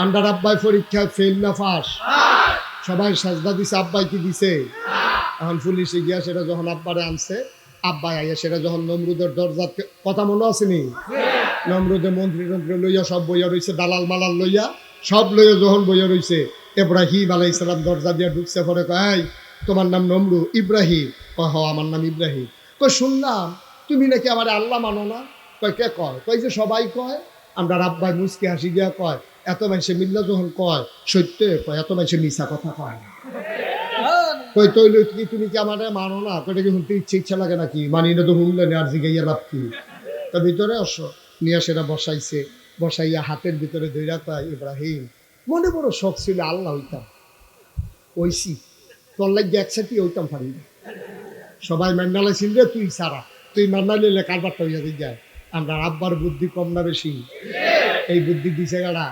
Under আব্বাই পরীক্ষায় fail না পাস? সবাই সাজদা দিছে, আব্বাই কি দিছে? এখন পুলিশে গিয়া সেটা যখন আব্বারে আনছে, আব্বাই আইয়া সেটা যখন নমরুদের দরজার কথা মনে আসেনি? নমরুদের মন্ত্রী লইয়া সব বইয়া রয়েছে, দালাল মালাল লইয়া সব লইয়া যখন বইয়া রয়েছে, ইব্রাহিম আলাইহিস সালাম দরজা দিয়া ঢুকছে। পরে কয়, তোমার নাম নমরু? ইব্রাহিম। কয়, হ আমার নাম ইব্রাহিম। কয়, শুনলাম তুমি নাকি আমার আল্লাহ মানো না। কয়, কে কয়? কয় যে সবাই কয়। আমরা আব্বাই মুচকি হাসি দিয়া কয়, এত মানুষে মিল্লা যখন কয় সত্য কয়, এত মানুষে মিছা কথা কয় না। কই তৈল কি তুমি কি আমার মানো না? কয়টা কি শুনতে ইচ্ছা লাগে নাকি? মানি না তো শুনলেন, আর জিগাইয়া লাভ কি? তা ভিতরে আসো, নিয়ে সেটা বসাইছে। বসাইয়া হাতের ভিতরে ধইরা কয়, ইব্রাহিম মনে বড় শখ ছিল আল্লাহ হইতাম, ওইসি তোর লাগে একসাথে হইতাম পারি না। সবাই মেন্ডালে ছিল রে, তুই সারা, তুই মেন্ডালে কারবারটা হইয়া দিয়ে যায়। আমরা আব্বার বুদ্ধি কম না বেশি? এই বুদ্ধি দিছে গাড়া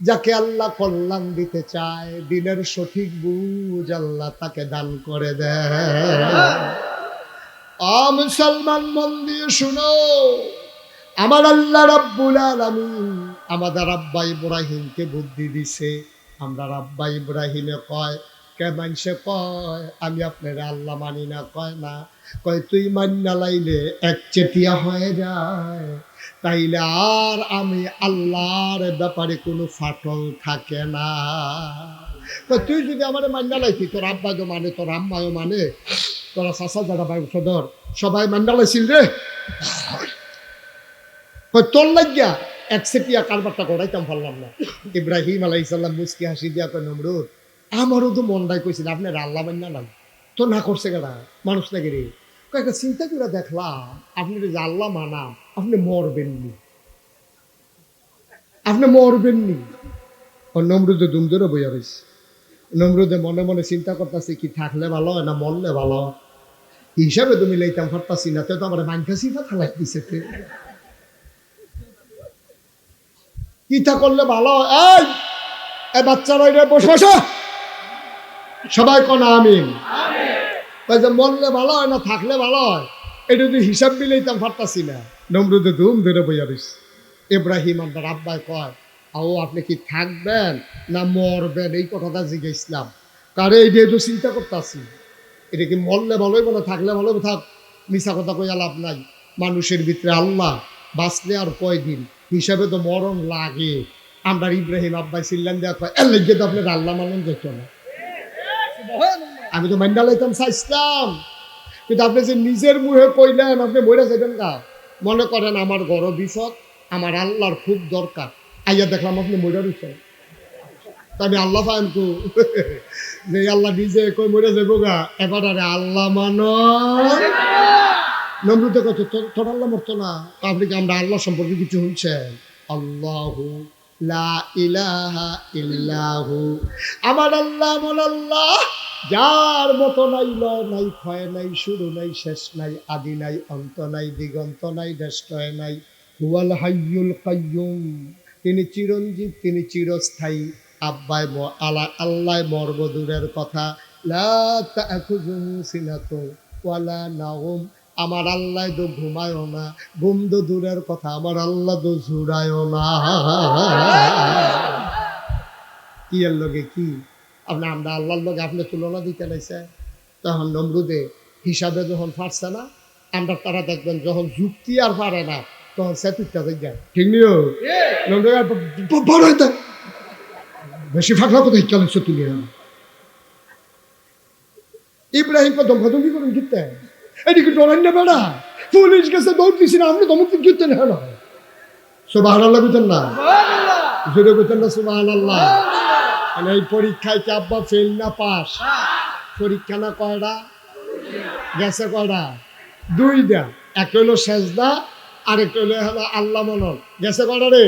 যাকে আল্লাহ কল্যাণ দিতে চায়, দিনের সঠিক বুঝ আল্লাহ তাকে দান করে দেয়। মুসলমান মন দিয়ে শুনো, আমার আল্লাহ রাব্বুল আলামিন আমাদের আব্বা ইব্রাহিমকে বুদ্ধি দিছে। আমরা আব্বা ইব্রাহিমে কয়, কে মানুষে কয় আমি আপনার আল্লাহ মানি না। কয় না, কয় তুই মান্না লাইলে এক চেটিয়া হয়ে যায়, তাইলে আর আমি আল্লাহর ব্যাপারে কোনো ফাটল থাকে না। তুই যদি আমার মান্না লাইতি, তোর আব্বাও মানে, তোর আম্মাও মানে, তোরা চাষা যারা ভাই সদর সবাই মান্না লাইছিল রে, তোর লাগিয়া একচেটিয়া কারবারটা করাইতাম পারলাম না। ইব্রাহিম আলাইহিস সালাম মুচকি হাসি দিয়া কয়, নমরুদ আমারও তো মনটাই কইছিল আপনার আল্লাহ মান্না নাই, তো না করছে কেডা? মানুষ নাকি রে? কয়েকটা চিন্তা করে দেখলাম, আপনি যে আল্লাহ মানাম, আপনি মরবেননি, আপনি মরবেননি। ও নমরুদে দুম ধরে বইয়া রয়েছে। নমরুদে মনে মনে চিন্তা করতেছে, কি থাকলে ভালো হয় না মরলে ভালো? হিসাবে তুমি লইতাম পারতাছি না, তো আমার মাইনকা সিফা থালাই দিছে। কিতা করলে ভালো হয়? এই বাচ্চারা বসে বসে সবাই কোন আমিন। মরলে ভালো হয় না থাকলে ভালো হয়, এটা যদি হিসাব মিলাইতাম পারতাছি না। নমরুদে ধুম ধরে বইয়া রইছে। ইব্রাহিম আমার আব্বাই কয়, ও আপনি কি থাকবেন না মরবেন? এই কথাটা জিজ্ঞাসলাম, কারে এই দিয়ে তো চিন্তা করতেছি, এটা কি মরলে ভালোই বলে থাকলে ভালো? থাক, মিছা কথা কইয়া লাভ নাই। মানুষের ভিতরে আল্লাহ, বাঁচলে আর কয়দিন, হিসাবে তো মরণ লাগে। আমরা ইব্রাহিম আব্বাই চিল্লান দেওয়া কয়, এর লেগে তো আপনার আল্লাহ মানন যেত না। আমি তো মাইন্ডা লাইতাম চাইছিলাম, কিন্তু আপনি যে নিজের মুখে কইলেন আপনি মরে যাবেন না। মনে করেন আমার বড় বিপদ, আমার আল্লাহর খুব দরকার, আইয়া দেখলাম আপনি মরে রয়েছেন, আমি আল্লাহ পাইনকু যে আল্লাহ নিজে কই মরে যাবো গা, এবার আরে আল্লাহ মানো। নমরুদে কত তোর আল্লাহ মরতো না? আপনি কি আমরা আল্লাহ সম্পর্কে কিছু শুনছেন? আল্লাহু লা ইলাহা ইল্লাহু, আমার আল্লাহ এমন আল্লাহ যার মতো নাই, লয় নাই, ক্ষয় নাই, শুরু নাই, শেষ নাই, আদি নাই, অন্ত নাই, দিগন্ত নাই, দেশটয় নাই। হুয়াল হাইয়ুল কাইয়ুম, তিনি চিরঞ্জীব, তিনি চিরস্থায়ী। আব্বাই আল্লাহ মরব দূরের কথা, লা তাখুযুহু সিনাতুন ওয়ালা নাওম, আমার আল্লাহ তো ঘুমায়ও না, ঘুম তো দূরের কথা, আমার আল্লাহ তো ঝুরায়ও না। কি এর লগে কি আমরা আল্লাহর লগে আপনি তুলনা দিতে নাইছে? তখন নমরুদে হিসাবে যখন পারছে না, আমরা তারা দেখবেন যখন যুক্তি আর পারে না, তখন সেতুটা দেখবেন ঠিক নিও বেশি ফাঁকলা কোথায় চলেছ তুলি। ইব্রাহিম ধমকাধমকি করেন কিনতে, এদিকে ডরাই না বেড়া, পুলিশ গেছে দৌড় দিছি না, আপনি ধমক কিনতে না। সুবহানাল্লাহ বুঝেন না? জোরে বুঝেন না সুবহানাল্লাহ? এই পরীক্ষায় কি আব্বা ফেল না পাস? পরীক্ষা না কয়টা গেছে? কয়টা? দুইটা। একটা হইলো সেজদা, আরেকটা হলো আল্লাহ মানন। গেছে কয়টা রে?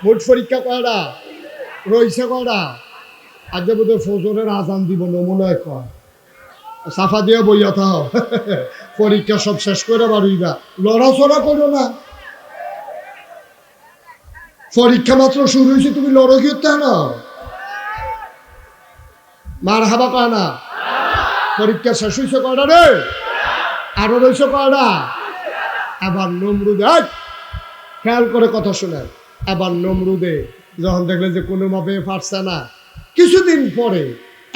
মোট পরীক্ষা কয়টা রইছে? কয়টা? আজ বোধহয় ফজরের আজান দিব নমুনায় কয়, সাফা দিয়ে বইয়া থাও, পরীক্ষা সব শেষ করে বাড়িবা, লড়াচড়া করো না। পরীক্ষা মাত্র শুরু হয়েছে, তুমি লড়ো কি না? মার হাবা কয় না? পরীক্ষা শেষ হয়েছে কয়টা রে? আরো রয়েছে কয়টা? আবার নমরুদে খেয়াল করে কথা শোনেন, আবার নমরুদে যখন দেখলে যে কোনো ভাবে পারছে না, কিছুদিন পরে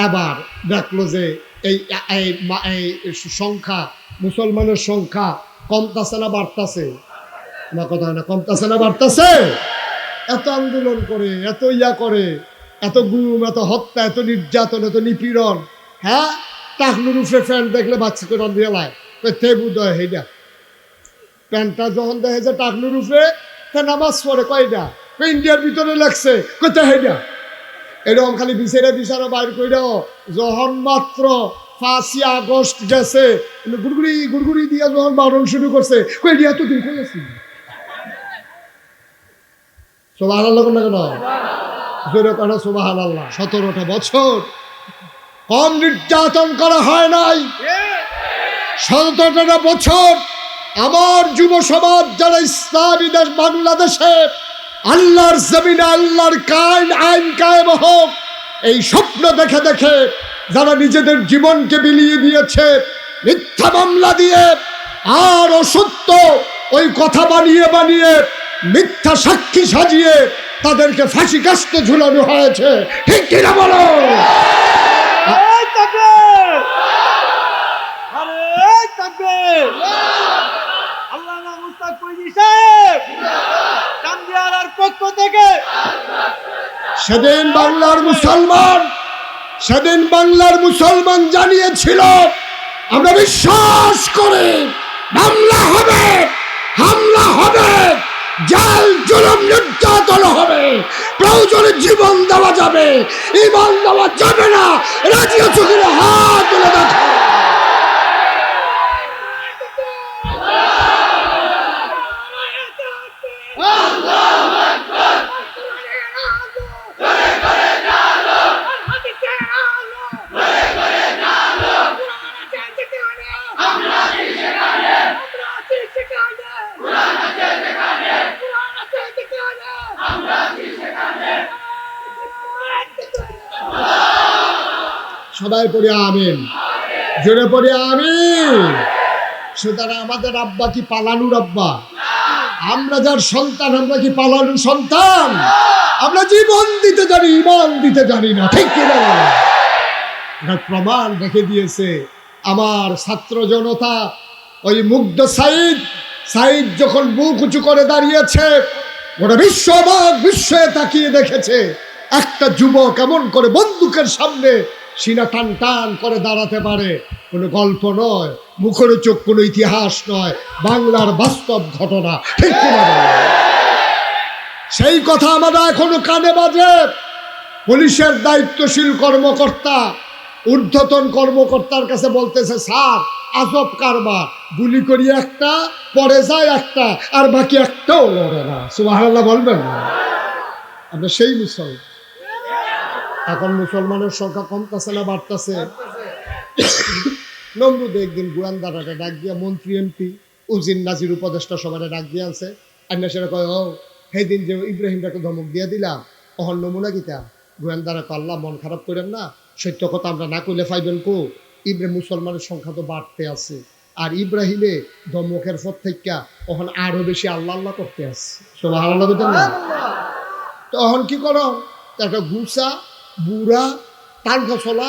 আবার দেখলো যে এই সংখ্যা, মুসলমানের সংখ্যা কমতাছে না বাড়তাছে? না কথা না, কমতাছে না বাড়তাছে? এত আন্দোলন করে, এত ইয়া করে, এত গুম, এত হত্যা, এত নির্যাতন, এত নিপীড়ন, হ্যাঁ, টাকনুর উপরে প্যান্ট দেখলে বাচ্চা করে দিয়ে লাই তে বুধয় হেইডা প্যান্টটা যখন দেখে যে টাকনুর উপরে, তা নামাজ পড়ে কয়টা ইন্ডিয়ার ভিতরে লাগছে কোথায় হেইডা, এরকম খালি বিচারা বাইর কইরাও যখন মাত্র 5ই আগস্ট গেছে গুড়গুড়ি গুড়গুড়ি দিয়া যখন বারণ শুরু করছে কইডিয়া তো দিন কইছি সুবহানাল্লাহ কোন কেন জোরে কেন সুবহানাল্লাহ। 17টা বছর কম নির্যাতন করা হয় নাই। 17টা বছর আমার যুব সমাজ যারা ইসলামী দেশ বাংলাদেশে আল্লাহর জমিনে আল্লাহর আইন কায়েম হোক এই স্বপ্ন দেখে দেখে যারা নিজেদের জীবনকে বিলিয়ে দিয়েছে মিথ্যা মামলা দিয়ে আর অসত্য ওই কথা বানিয়ে বানিয়ে মিথ্যা সাক্ষী সাজিয়ে তাদেরকে ফাঁসি কাস্তে ঝুলানো হয়েছে, ঠিক কিনা বলো? সেদিন বাংলার মুসলমান জানিয়েছিল আমরা বিশ্বাস করি মামলা হবে, হামলা হবে, জাল জুলুম নির্যাতন হবে, প্রয়োজনে জীবন দেওয়া যাবে, ঈমান দেওয়া যাবে না। রাজি আছো কিনা হাত তুলে দেখো। সবাই পড়ে আমিন, জোরে পড়ে আমিন। সুতরাং আমাদের আব্বা কি পালানুর আব্বা? আমরা যার সন্তান আমরা কি পালানুর সন্তান? আমরা জীবন দিতে জানি, ঈমান দিতে জানি না, ঠিক কিনা? প্রমাণ রেখে দিয়েছে আমার ছাত্র জনতা। ওই মুগ্ধ সাইদ যখন বুক উঁচু করে দাঁড়িয়েছে গোটা বিশ্বে তাকিয়ে দেখেছে একটা যুবক এমন করে বন্দুকের সামনে সিনা টান টান করে দাঁড়াতে পারে। কোনো গল্প নয়, মুখরোচক কোনো ইতিহাস নয়, বাংলার বাস্তব ঘটনা, ঠিক কিনা? সেই কথা আমরা এখনো কানে বাজে। পুলিশের দায়িত্বশীল কর্মকর্তা ঊর্ধ্বতন কর্মকর্তার কাছে বলতেছে, স্যার আজব কারবার, গুলি করি একটা, পরে যায় একটা, আর বাকি একটাও লড়ে না। সুবহানাল্লাহ বলবেন না? আমরা সেই মুসলমান। এখন মুসলমানের সংখ্যা কমতেছে না বাড়তেছে? নমরুদ একদিন গোয়েন্দারাটা ডাক দিয়া মন্ত্রী এমপি উজির নাজির উপদেষ্টা সবাই ডাক দিয়ে আনছে। আর সেটা কয়, ও সেই দিন যে ইব্রাহিমটাকে ধমক দিয়ে দিলাম অহন নমুনা গীতা গোয়েন্দারা পাল্লা, মন খারাপ করেন না, সত্য কথা আমরা না করলে ফাইবেন কো? ইব্রাহিম মুসলমানের সংখ্যা তো বাড়তে আছে, আর ইব্রাহিমে ধমকের পর থেকে ওখান আরো বেশি আল্লাহ আল্লাহ করতে আসছে। সুবহানাল্লাহ বলতেন না? তখন কি করো, একটা গুসা বুড়া টান খসলা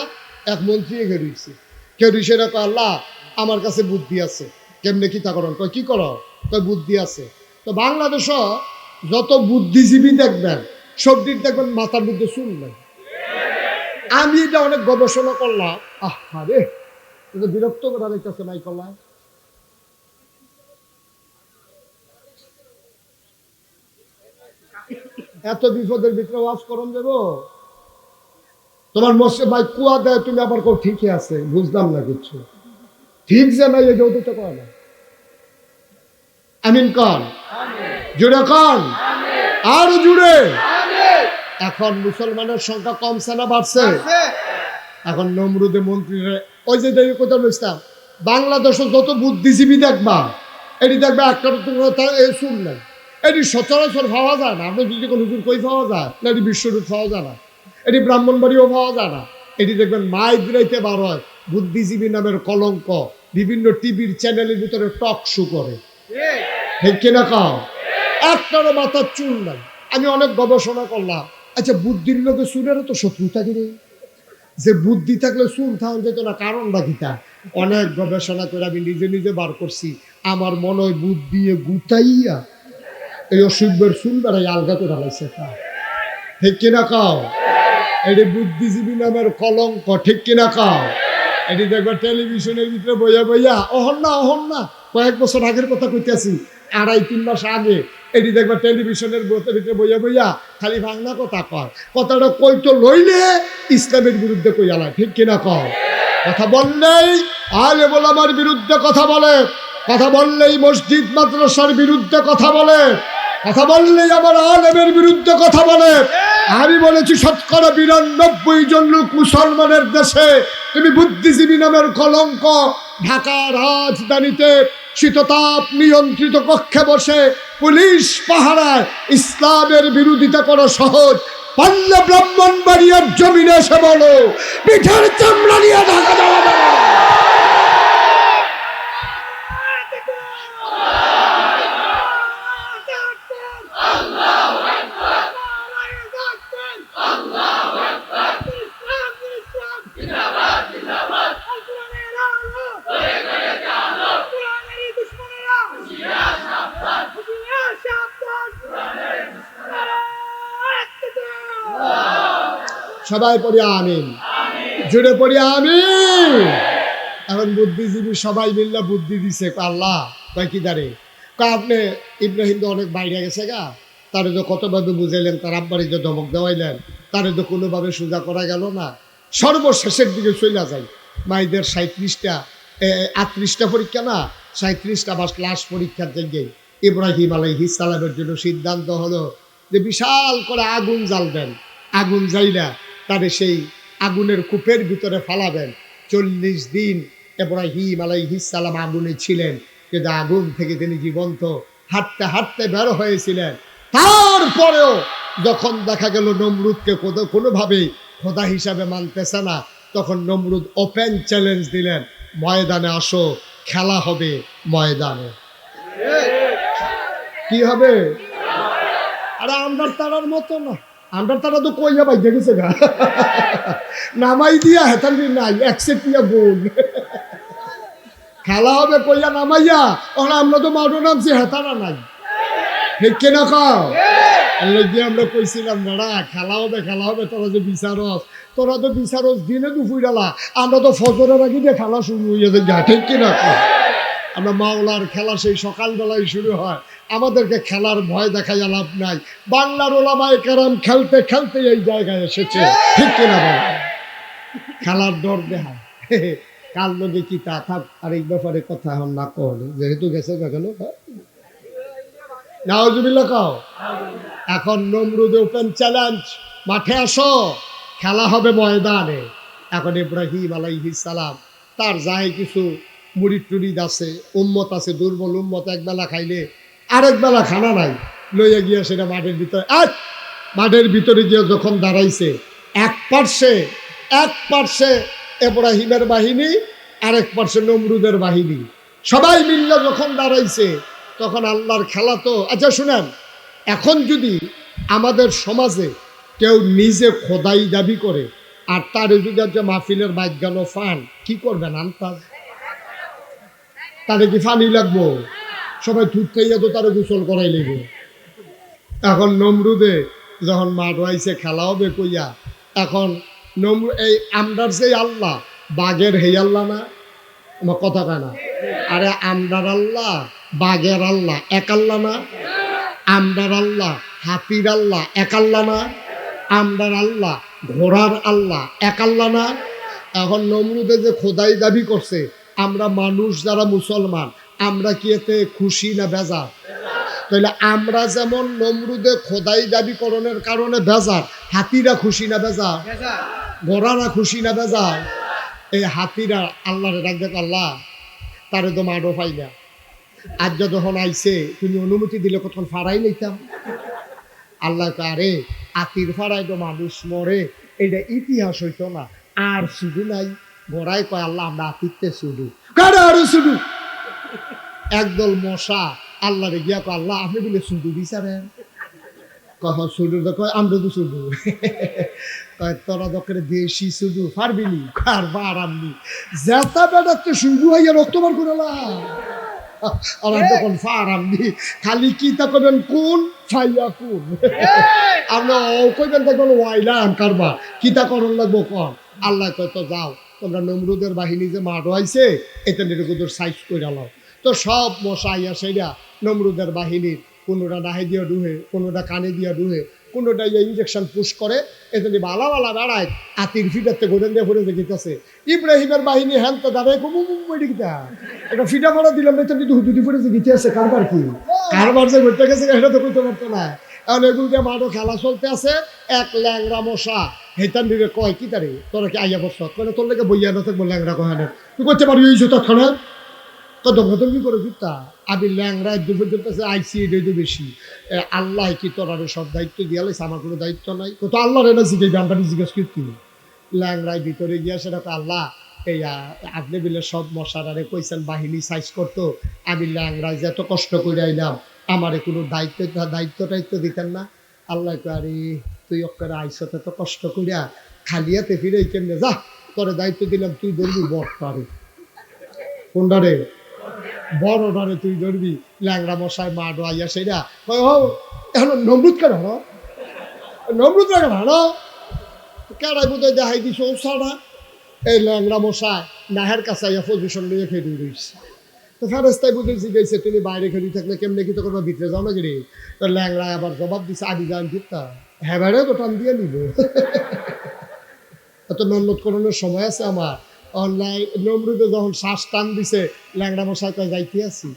এক মন্ত্রী ঘেরিয়েছে। ঘেরিয়েছে না, আল্লাহ আমার কাছে বুদ্ধি আছে, কেমনে কি তা করেন? কয় কি করো? কয় বুদ্ধি আছে। তো বাংলাদেশও যত বুদ্ধিজীবী দেখবেন সবদিক দেখবেন মাথার মধ্যে চুল নাই। আমি এটা অনেক গবেষণা করলাম, আরে বিরক্ত করা দেখতেছে নাই করলাম। এত বিপদের ভিতরে ওয়াজ করন দেব, তোমার মসে ভাই কুয়া দেয়, তুমি আবার কেউ ঠিকই আছে, বুঝলাম না কিছু, ঠিক যে নাই এই যৌতুকটা করে না। আমিন কন, জুড়ে কন, আরো জুড়ে। এখন মুসলমানের সংখ্যা কমছে না বাড়ছে? এখন নমরুদে মন্ত্রীরা ওই যে দেখি কোথাও বুঝতাম বাংলাদেশে যত বুদ্ধিজীবী দেখবা এটি দেখবা একটা সুর নাই, এটি সচরাচর পাওয়া যায় না। আপনি যদি কোনো হুজুর কই পাওয়া যায় না, এটি বিশ্বরূপ পাওয়া যায় না, এটি ব্রাহ্মণবাড়িও পাওয়া যায় না। এটি দেখবেন মাইগ্রেতে বার হয় বুদ্ধিজীবী নামের কলঙ্ক বিভিন্ন টিভির চ্যানেলের ভিতরে টক শো করে। ঠিক কিনা কও? একটারও মাথার চুল নাই। আমি অনেক গবেষণা করলাম, আচ্ছা বুদ্ধির লোকে চুলেরও তো শত্রুতা কিনে, যে বুদ্ধি থাকলে চুল থাকা যেত না, কারণটা কিটা? অনেক গবেষণা করে আমি নিজে নিজে বার করছি, আমার মনে হয় বুদ্ধি গুতাইয়া এই অসুখের চুল বেড়াই আলগা করে হালাইছে। ঠিক কিনা কও? এটি বুদ্ধিজীবী নামের কলঙ্ক। ঠিক কিনা কও? এটি দেখবা টেলিভিশনের ভিতরে বইয়া বইয়া, অহন না কয়েক বছর আগের কথা কইতেছি, 2.5-3 মাস আগে, এটি দেখবা টেলিভিশনের ভিতরে বইয়া বইয়া খালি বাংলা কথা কয়। কথাটা কইতো লইলে ইসলামের বিরুদ্ধে কইয়ালা। ঠিক কিনা কও? কথা বললেই আলে ওলামার বিরুদ্ধে কথা বলে, কথা বললেই মসজিদ মাদ্রাসার বিরুদ্ধে কথা বলে, কথা বললেই আমার আলেমের বিরুদ্ধে কথা বলে। আমি বলেছি 99% লোক মুসলমানের দেশে তুমি বুদ্ধিজীবী নামের কলঙ্ক। ঢাকা রাজধানীতে শীততাপ নিয়ন্ত্রিত কক্ষে বসে পুলিশ পাহারায় ইসলামের বিরোধিতা করা সহজ, পারলে ব্রাহ্মণবাড়িয়ার জমিনে এসে বলো পিঠের চামড়া নিয়ে ঢাকা যাওয়া যাবে। সবাই পড়ি আমিন, জুড়ে পড়ি আমিন। এখন বুদ্ধিজীবী সবাই মিল্লা বুদ্ধি দিছে, আল্লাহ কয় কি দাঁড়ে আপনি ইব্রাহিম তো অনেক বাইরে গেছে গা, তারে তো কতভাবে বুঝাইলেন, তার আব্বারে যে ধমক দেওয়াইলেন, তারে তো কোনোভাবে সোজা করা গেল না। সর্বশেষের দিকে চলে যায় মাইদের 38টা পরীক্ষা না, 37টা বা ক্লাস পরীক্ষার জায়গায় ইব্রাহিম আলাইহিস সালামের জন্য সিদ্ধান্ত হলো যে বিশাল করে আগুন জ্বালবেন, আগুন জ্বাইলা তারে সেই আগুনের কূপের ভিতরে ফালাবেন। 40 দিন ইব্রাহিম আলাইহিস সালাম আগুনে ছিলেন, কিন্তু আগুন থেকে তিনি জীবন্ত হাঁটতে হাঁটতে বের হয়েছিলেন। তারপরেও যখন দেখা গেল নমরুদকে কোনোভাবেই খোদা হিসাবে মানতেছে না, তখন নমরুদ ওপেন চ্যালেঞ্জ দিলেন, ময়দানে আসো, খেলা হবে ময়দানে। কি হবে? আরে আমরা তারার মতো না, আমরা তারা তো কইয়া বাইজে গেছে গা, নামাই দিয়া হেতান নাই একসেটিয়া বোন, খেলা হবে কইয়া নামাইয়া, ওরা আমরা তো মাঠো নামছি হেতারা নাই। ঠিক কিনা কও? আমরা কইছিলাম দাঁড়া খেলা হবে, তোরা যে বিচারস দিনে দুপুরালা, আমরা তো ফজরের আগে দিয়ে খেলা শুরু হয়ে যায়। ঠিক কিনা কও? আমরা মাওলার খেলা সেই সকালবেলায় শুরু হয়, আমাদেরকে খেলার ভয় দেখাইয়া লাভ নাই। বাংলার ওলামায়ে কেরাম খেলতে খেলতে এই জায়গায় এসেছে। ঠিক কিনা বল? খেলার ডর দেখায় কার লগে কি তা থাক, আর এই ব্যাপারে কথা এখন না কলে, যেহেতু গেছে গেল নাউজুবিল্লাহ কও। এখন নমরুদ ওপেন চ্যালেঞ্জ, মাঠে আসো, খেলা হবে ময়দানে। এখন ইব্রাহিম আলাইহিস সালাম তার যায় কিছু মুরিদ টুরিদ আছে, উম্মত আছে, দুর্বল উম্মত, একবেলা খাইলে আরেক বেলা খানা নাই, লইয়া গিয়া সেটা মাঠের ভিতরে গিয়ে যখন দাঁড়াইছে, এক পার্শ্বে ইব্রাহিমের বাহিনী, আরেক পার্শ্বে নমরুদের বাহিনী, সবাই মিল্লা যখন দাঁড়াইছে, তখন আল্লাহর খেলা তো। আচ্ছা শুনেন, এখন যদি আমাদের সমাজে কেউ নিজে খোদাই দাবি করে আর তার যদি একটা মাহফিলের বাইজ্ঞানো ফান, কি করবেন আন্তাজ? তারে কি ফানি লাগবো? সবাই থুত খাইয়া তো তারে গোসল করাই লাগবে। এখন নমরুদে যখন মাঠ হয়েছে খেলা হবে কইয়া, এখন এই আমরার সেই আল্লাহ বাঘের হেই আল্লাহ না, আমার কথা কয় না, আরে আমরার আল্লাহ বাঘের আল্লাহ এক আল্লাহ না, আমরার আল্লাহ হাতির আল্লাহ এক আল্লাহ না, আমরার আল্লাহ ঘোড়ার আল্লাহ এক আল্লাহ না। এখন নমরুদে যে খোদাই দাবি করছে, আমরা মানুষ যারা মুসলমান, আমরা কি এতে খুশি না বেজার? তাহলে আমরা যেমন নমরুদে খোদাই দাবিকরণের কারণে বেজার, হাতিরা খুশি না বেজার? ঘোড়ারা খুশি না বেজার? এই হাতিরা আল্লাহরে ডাক দেখ, আল্লাহ তারে তো মাডো পাই না, আজ যখন আইছে তুমি অনুমতি দিলে কতক্ষণ ফাড়াই লইতাম। আল্লাহ আরে হাতির ফাড়াই তো মানুষ মরে, এটা ইতিহাস হইতো না, আর শুধু নাই ঘোড়ায় কয় আল্লাহ আমরা হাতিরতে শুধু কারা আরো শুধু একদল মশা আল্লাহরে গিয়া কয় আল্লাহ আপনি বলে শুধু বিচারেন কখন শুধু তো কয় আমরা তো শুধু কয় তোরা দরকারে দেশি শুধু পারবিনি আর বারামনি যেটা বেটা তো শুধু হইয়া রক্ত বার করলা আর তখন ফারামনি খালি কি তা করবেন কোন ফাইয়া কোন আমরা ও কইবেন দেখবেন ওয়াইলাম কারবা কি তা করন লাগবো কম আল্লাহ কয় তো যাও তোমরা নমরুদের বাহিনী যে মাঠ হয়েছে এটা নিরুদের সাইজ করে আলো তো সব মশা আইয়া সেইরা নমরুদের বাহিনীর কোনোটা নাহে দিয়া ডুহে কোনোটা কানে দিয়া ডুহে কোনোটা ইঞ্জেকশন পুশ করে এতে বালা বালা দাঁড়ায় আতির ফিটাতে গোডেন দিয়ে ঘুরে দেখিতেছে ইব্রাহিমের বাহিনী হ্যান তো দাঁড়ায় কুমুটা এটা ফিটা ফোড়া দিলাম না কিন্তু হুদুদি ফুটে গিতে আছে কারবার কি কারবার যে ঘুরতে গেছে এটা তো করতে পারতো না এখন এগুলোকে মাঠও খেলা চলতে আছে এক ল্যাংরা মশা হেতান দিবে কয় কি তারে তোরা কি আইয়া বস মানে তোর লেগে বইয়া না থাকবো ল্যাংরা কহানে তুই করতে পারবি এই তৎক্ষণে কদমকদমি করে জুতা আমি ল্যাংরায় দুপুর চলতেছে আইসি এটাই তো বেশি আল্লাহ কি তোর আরো সব দায়িত্ব দিয়ে লাইছে আমার কোনো দায়িত্ব নাই কত আল্লাহ রে না জিজ্ঞেস আমরা জিজ্ঞেস করছি ল্যাংরায় ভিতরে গিয়া সেটা আল্লাহ এই আপনি বিলে সব মশারারে কইছেন বাহিনী সাইজ করতো আমি ল্যাংরায় যে এত কষ্ট করে আইলাম আমারে কোনো দায়িত্ব দিতেন না আল্লাহ আরে তুই অক্কারে আইসতে তো কষ্ট করিয়া খালিয়াতে ফিরে কেমনে যা তোরে দায়িত্ব দিলাম তুই ধরবি বড়টারে কোনটা রে বড়টারে তুই ধরবি ল্যাংরা মশায় মা ডোয়াইয়া সেটা এখন নমরুদ কেন নমরুদ কেন কেড়াই বোধহয় দেখাই দিস ও সারা এই ল্যাংরা মশায় নাহের কাছে আইয়া পজিশন নিয়ে ফেরি রয়েছে তো ফেরেস্তায় বুঝেছি গেছে তুমি বাইরে খেলি থাকলে কেমনে কি তো করবো ভিতরে যাও না গিরি তো ল্যাংরা আবার জবাব দিছে আদি যান ফিরতা হ্যাঁ বাইরে তো টান দিয়ে নিব এত নন্নত করানোর সময় আছে আমার অনলাইন নমরুদে যখন শ্বাস টান দিছে ল্যাংড়া মশাই কয় যাইতে আছি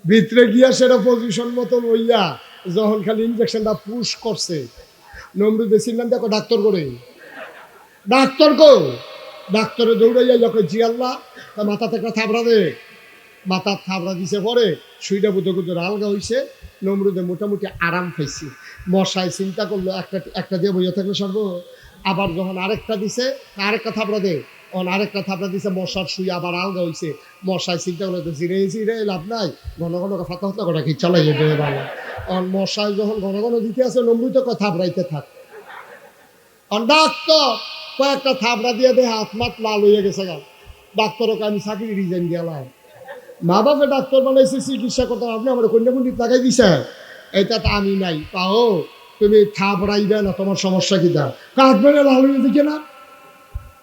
ভিতরে গিয়া সেটা পজিশন মতো লইয়া যখন খালি ইঞ্জেকশনটা পুশ করছে নমরুদে চিনলাম দেখো ডাক্তার কো ডাক্তারে দৌড়াইয়া যখন জি আল্লাহ তা মাথা থেকে থাবড়া দে মাথার থাবড়া দিছে পরে সুইটা বুধ কুদুর আলগা হয়েছে নমরুদে মোটামুটি আরাম পাইছি মশায় চিন্তা করলো একটা দিয়ে বইয়া থাকলে সর্ব আবার যখন আরেকটা দিছে আরেকটা থাবড়া দে তখন আরেকটা থাবড়া দিছে মশার শুই আবার আলগা হয়েছে মশায় চিন্তা করলো তো জিরে লাভ নাই ঘন ঘন ফাতা ফাতা করা কি চালাইয়ে দেবে ভালো তখন মশায় যখন ঘন ঘন দিতে আছে নমরুদে থাবড়াইতে থাক ডাক্তার কয়েকটা থাবড়া দিয়ে দে হাত মাত লাল হয়ে গেছে গা ডাক্তারকে আমি চাকরি রিজাইন দিয়ালাম মা বাপে ডাক্তার বানাইছে চিকিৎসা করতাম আপনি আমার কন্যাকুন্ডি লাগাই দিছে এটা তো আমি নাই পাও তুমি থাবড়াইবে না তোমার সমস্যা কি দা কাজ বেড়ে লাল হয়ে দেখে না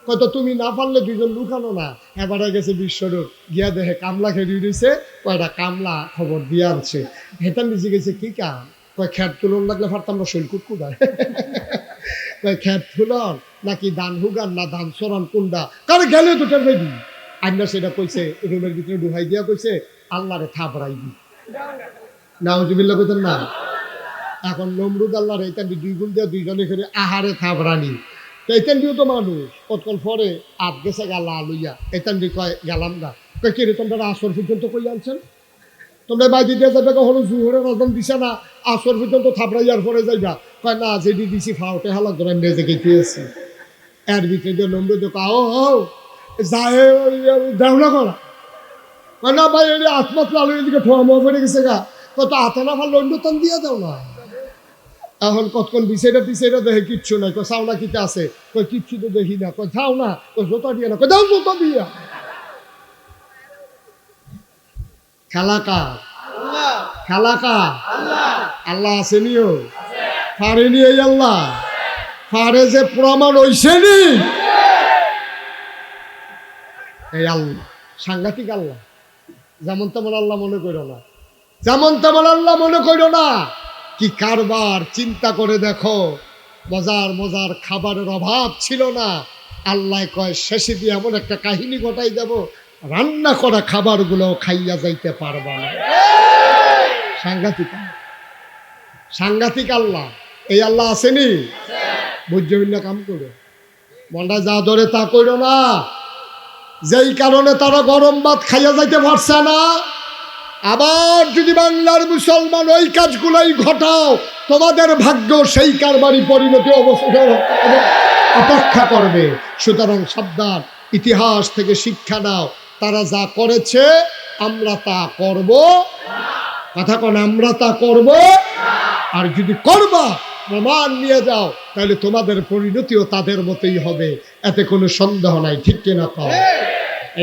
কত তুমি না পারলে দুজন লুকানো না এবারে গেছে বিশ্বরূপ গিয়া দেখে কামলা খেয়ে দিয়েছে কয়টা কামলা খবর দিয়ে আনছে হেতান নিচে গেছে কি কাম কয় খ্যাট তুলন লাগলে ফারতাম না শৈল কুটকুদায় কয় খ্যাট তুলন নাকি দান হুগান না দান সরান কুন্ডা কারে গেলে দুটার বেবি আন্না সেটা কইছে রুমের ভিতরে ডুহাই দিয়া কইছে আল্লাহরে থাবড়াইবি নাউজুবিল্লাহ কইতেন না এখন নমরুদ আল্লাহরে এইটা দুই গুণ দিয়ে দুইজনে করে আহারে থাবড়ানি তো এইটান দিয়েও তো মানুষ কতক্ষণ পরে আপ গেছে গালা লইয়া এইটান দিয়ে কয় গেলাম না কয় কে রে তোমরা আসর পর্যন্ত কই আনছেন তোমরা বাইরে দিয়ে যাবে কখনো জুহরের আজান দিছে না আসর পর্যন্ত থাবড়াইয়ার পরে যাইবা কয় না যেটি দিছি ফাউটে হালা ধরেন বেজে গেছি এর ভিতরে দিয়ে নমরুদ কাও যায় দেওনা করা না ভাই এটি আত্মাত্র আলোর দিকে ঠোয়া মোয়া পড়ে গেছে গা কত আতানা ভালো লন্ডন দিয়ে দাও না এখন কতক্ষণ বিষয়টা দেখে কিচ্ছু নাই কয় চাওনা কিতে আছে কয় কিচ্ছু তো দেখি না কয় যাও না কয় জোতা দিয়ে না কয় দাও জোতা দিয়া খেলাকা আল্লাহ আসেনিও পারেনি এই আল্লাহ পারে যে প্রমাণ হইছে নি এই আল্লাহ সাংঘাতিক আল্লাহ যেমন তেমন আল্লাহ মনে করো না যেমন তেমন আল্লাহ মনে করো না কি কারবার চিন্তা করে দেখো মজার খাবারের অভাব ছিল না আল্লাহ কয় শেষে দিয়ে এমন একটা কাহিনী ঘটাই দেব রান্না করা খাবারগুলো খাইয়া যাইতে পারবা না সাংঘাতিক আল্লাহ এই আল্লাহ আসেনি বুঝবেন না কাম করে মনটা যা ধরে তা করো না যেই কারণে তারা গরম ভাত খাইয়া যাইতে পারছে না আবার যদি বাংলার মুসলমান ওই কাজগুলোই ঘটাও তোমাদের ভাগ্য সেই কারবারি পরিণতি অপেক্ষা করবে সুতরাং সাবধান ইতিহাস থেকে শিক্ষা নাও তারা যা করেছে আমরা তা করব, কথা কোন আমরা তা করব। আর যদি করবা প্রমাণ নিয়ে যাও তাহলে তোমাদের পরিণতিও তাদের মতোই হবে, এতে কোনো সন্দেহ নাই, ঠিক কিনা কও?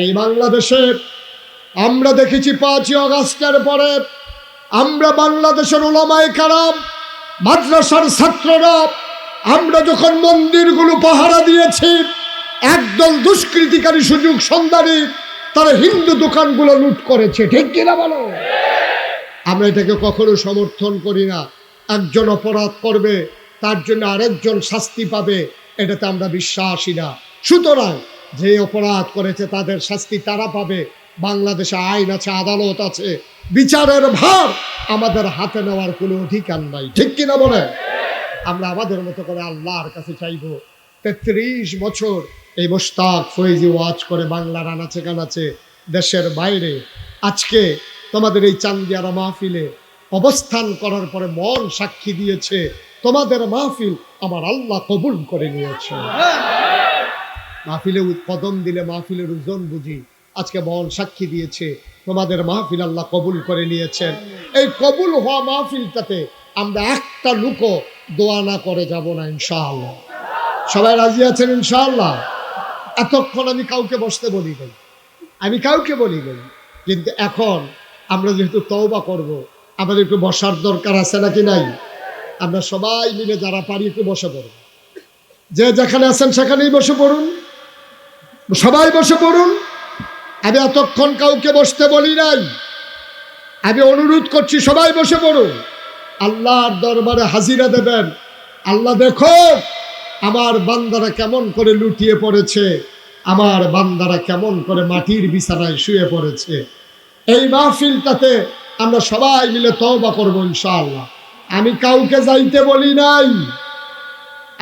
এই বাংলাদেশে আমরা দেখেছি 5ই আগস্টের পরে আমরা বাংলাদেশের উলামায়ে কেরাম, মাদ্রাসার ছাত্ররা আমরা যখন মন্দিরগুলো পাহারা দিয়েছি, একদল দুষ্কৃতিকারী সুযোগ সন্ধানী তারা হিন্দু দোকানগুলো লুট করেছে, ঠিক কিনা বলো? আমরা এটাকে কখনো সমর্থন করি না। একজন অপরাধ করবে তার জন্য আরেকজন শাস্তি পাবে, এটাতে আমরা বিশ্বাসী না। সুতরাং যে অপরাধ করেছে তাদের শাস্তি তারা পাবে। বাংলাদেশে আইন আছে, আদালত আছে, বিচারের ভার আমাদের হাতে নেওয়ার কোনো অধিকার নাই, ঠিক কিনা বলে? আমরা আমাদের মতো করে আল্লাহর কাছে চাইব। 33 বছর এই মোশতাক ফয়েজি ওয়াজ করে বাংলার আনাচে কানাচে, দেশের বাইরে। আজকে তোমাদের এই চান্দিয়ারা মাহফিলে অবস্থান করার পরে মন সাক্ষী দিয়েছে তোমাদের মাহফিল আমার আল্লাহ কবুল করে নিয়েছে। মাহফিলে কদম দিলে মাহফিলের ওজন বুঝি। আজকে মন সাক্ষী দিয়েছে তোমাদের মাহফিল আল্লাহ কবুল করে নিয়েছেন। এই কবুল হওয়া মাহফিলটাতে আমরা একটা লুকও দোয়া না করে যাব না ইনশাআল্লাহ। সবাই রাজি আছেন ইনশাআল্লাহ? এতক্ষণ আমি কাউকে বসতে বলি নাই, আমি কাউকে বলি নাই, কিন্তু এখন আমরা যেহেতু তওবা করব, আমাদের একটু বসার দরকার আছে নাকি নাই? আমরা সবাই মিলে যারা পারি একটু বসে পড়ব। যে যেখানে আছেন সেখানেই বসে পড়ুন, সবাই বসে পড়ুন। আমি এতক্ষণ কাউকে বসতে বলি নাই, আমি অনুরোধ করছি সবাই বসে পড়ুন। আল্লাহর দরবারে হাজিরা দেবেন। আল্লাহ দেখো আমার বান্দারা কেমন করে লুটিয়ে পড়েছে, আমার বান্দারা কেমন করে মাটির বিছানায় শুয়ে পড়েছে। এই মাহফিলটাতে আমরা সবাই মিলে তওবা করব ইনশাআল্লাহ। আমি কাউকে যাইতে বলি নাই।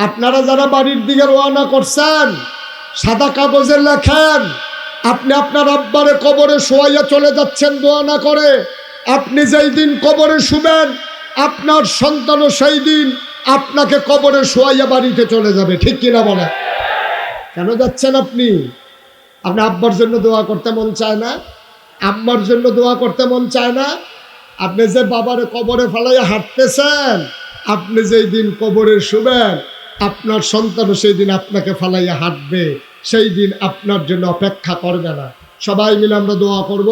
আপনারা যারা বাড়ির দিকে রওনা করছেন সাদা কাগজে লেখেন, আপনি আপনার আব্বারে কবরে শোয়াইয়া চলে যাচ্ছেন দোয়া না করে। আপনি যেই দিন কবরে শুবেন আপনার সন্তানও সেই দিন আপনাকে কবরে শোয়াইয়া বাড়িতে চলে যাবে, ঠিক কিনা বলে? কেন যাচ্ছেন আপনি? আপনি আব্বার জন্য দোয়া করতে মন চায় না? আম্মার জন্য দোয়া করতে মন চায় না? আপনি যে বাবারে কবরে ফেলাইয়া হাঁটতেছেন, আপনি যেই দিন কবরে শুবেন আপনার সন্তানও সেই দিন আপনাকে ফেলাইয়া হাঁটবে, সেই দিন আপনার জন্য অপেক্ষা করবে না। সবাই মিলে আমরা দোয়া করব।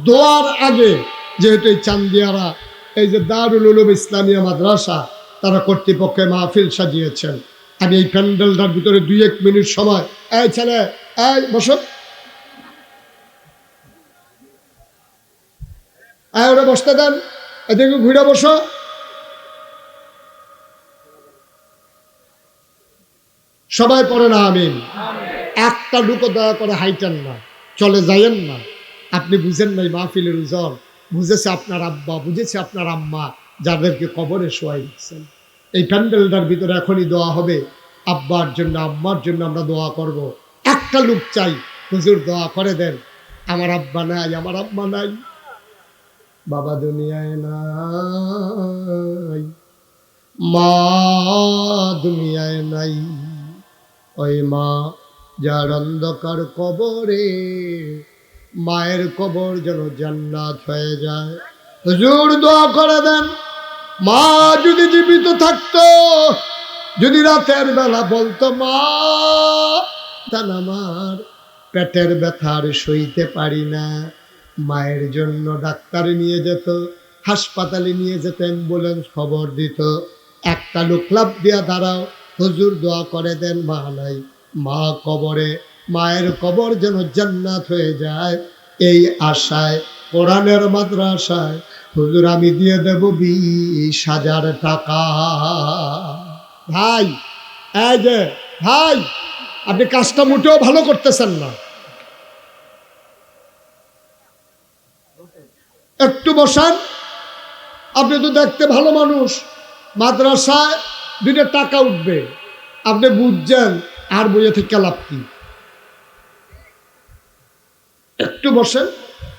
দোয়ার আগে যেহেতু এই চান্দিয়ারা, এই যে দারুল উলুম ইসলামিয়া মাদ্রাসা, তারা কর্তৃপক্ষে মাহফিল সাজিয়েছেন, আমি এই প্যান্ডেলটার ভিতরে 2-1 মিনিট সময়, এই ছেলে এই বসো, ওরা বসতে দেন, এদিকে ঘুরে বসো। সবাই পড়ে না আমিন। একটা লুকো দয়া করে হাইটেন না, চলে যাইয়েন না। আপনি বুঝেন নাই মাহফিলের ওজন, বুঝেছে আপনার আব্বা, বুঝেছে আপনার আম্মা, যাদেরকে কবরে শোয়াই দিচ্ছেন। এই প্যান্ডেলটার ভিতরে এখনই দোয়া হবে, আব্বার জন্য আম্মার জন্য আমরা দোয়া করব। একটা লোক চাই, হুজুর দোয়া করে দেন, আমার আব্বা নাই, আমার আম্মা নাই, বাবা দুনিয়ায় নাই, মা দুনিয়ায় নাই, ওই মা যার অন্ধকার কবরে, মায়ের কবর যেন জান্নাত হয়ে যায়। হুজুর দোয়া করে দেন। মা যদি জীবিত থাকতো, যদি রাতের বেলা বলতো, মা তান আমার পেটের ব্যথার সইতে পারি না, মায়ের জন্য ডাক্তারে নিয়ে যেত, হাসপাতালে নিয়ে যেত, অ্যাম্বুলেন্স খবর দিত, একটা লোক লাফ দিয়া দাঁড়াও, হুজুর দোয়া করে দেন, মা নাই, মা কবরে, মায়ের কবর যেন জান্নাত হয়ে যায়। এই আশায় কোরআনের মাদ্রাসায় হুজুর আমি দিয়ে দেব 20,000 টাকা। ভাই, এই যে ভাই, আপনি কাজটা মোটেও ভালো করতেছেন না, একটু বসান। আপনি তো দেখতে ভালো মানুষ, মাদ্রাসায় 2 টাকা উঠবে, আপনি বুঝছেন, আর বইয়ে থেকে লাভ কি? একটু বসেন,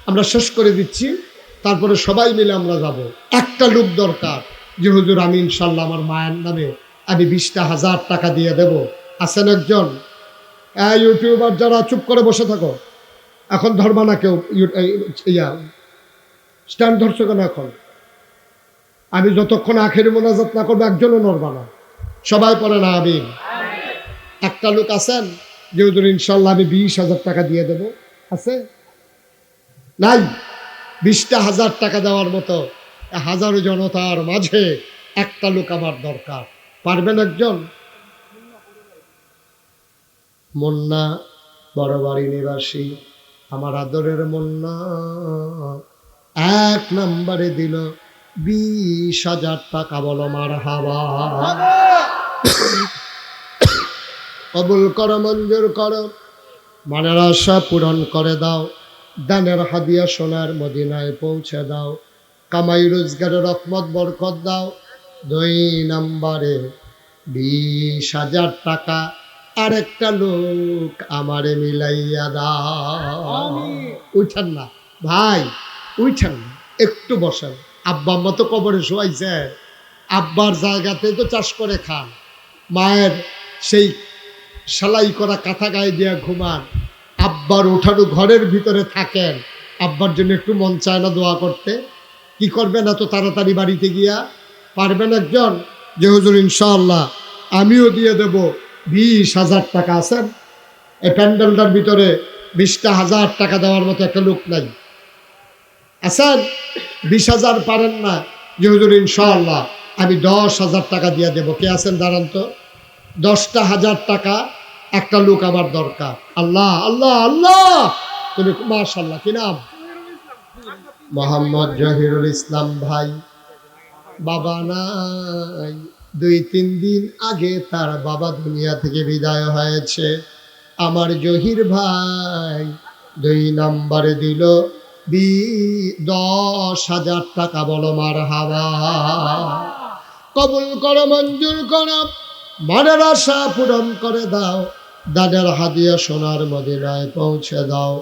আমরা শেষ করে দিচ্ছি, তারপরে সবাই মিলে আমরা যাব। একটা লোক দরকার যে হুজুর আমি ইনশাল্লাহ আমার মায়ের নামে আমি 20,000 টাকা দিয়ে দেব। আছেন একজন? ইউটিউবার যারা চুপ করে বসে থাকো, এখন ধরবা না কেউ ইয়া স্ট্যান্ড ধরছো কেন এখন? আমি যতক্ষণ আখেরি মোনাজাত না করবো একজনও নড়বা না। সবাই পড়ে না আমিন। একটা লোক আছেন যে হুজুর ইনশাল্লাহ আমি 20,000 টাকা দিয়ে দেব, আছে? নাই। 20,000 টাকা দেওয়ার মতো হাজারো জনতার মাঝে একটা লোক আমার দরকার। পারবেন একজন? মুন্না বড়বাড়ি নিবাসী, আমার আদরের মুন্না 1 নম্বরে দিল 20,000 টাকা। বলো মারহাবা। কবুল করো, মঞ্জুর করো, মনের আশা পূরণ করে দাও, দানের হাদিয়া সোনার মদিনায় পৌঁছে দাও, কামাই রোজগারের রহমত বরকত দাও। 2 নম্বরে 20,000 টাকা আরেকটা লোক আমারে মিলাইয়া দাও। উঠেন না ভাই, উঠেন না, একটু বসেন। আব্বা আম্মা তো কবরে শোয়াইছে, আব্বার জায়গাতে তো চাষ করে খান, মায়ের সেই সেলাই করা কাঁথা গায়ে দিয়ে ঘুমান, আব্বার ওঠানো ঘরের ভিতরে থাকেন। আব্বার জন্য একটু মন চায় না দোয়া করতে? কি করবেন এত তাড়াতাড়ি বাড়িতে গিয়া? পারবেন একজন যে হুজুর ইনশাআল্লাহ আমিও দিয়ে দেব 20,000 টাকা? আছেন এই প্যান্ডেলটার ভিতরে? 20,000 টাকা দেওয়ার মতো একটা লোক নাই, আছেন? 20,000 পারেন না যে হুজুর ইনশাআল্লাহ আমি 10,000 টাকা দিয়ে দেব? কে আছেন? দাঁড়ান তো। 10,000 টাকা একটা লোক আমার দরকার। আল্লাহ আল্লাহ আল্লাহ, তুমি মাশাআল্লাহ, কি নাম? মোহাম্মদ জহিরুল ইসলাম ভাই। বাবা নাই, 2-3 দিন আগে তার বাবা দুনিয়া থেকে বিদায় হয়েছে। আমার জহির ভাই 2 নম্বরে দিল 10,000 টাকা। বলো মারহাবা। কবুল করো, মঞ্জুর করো, মনের আশা পূরণ করে দাও, দানের হাদিয়া সোনার মদিনায় পৌঁছে দাও,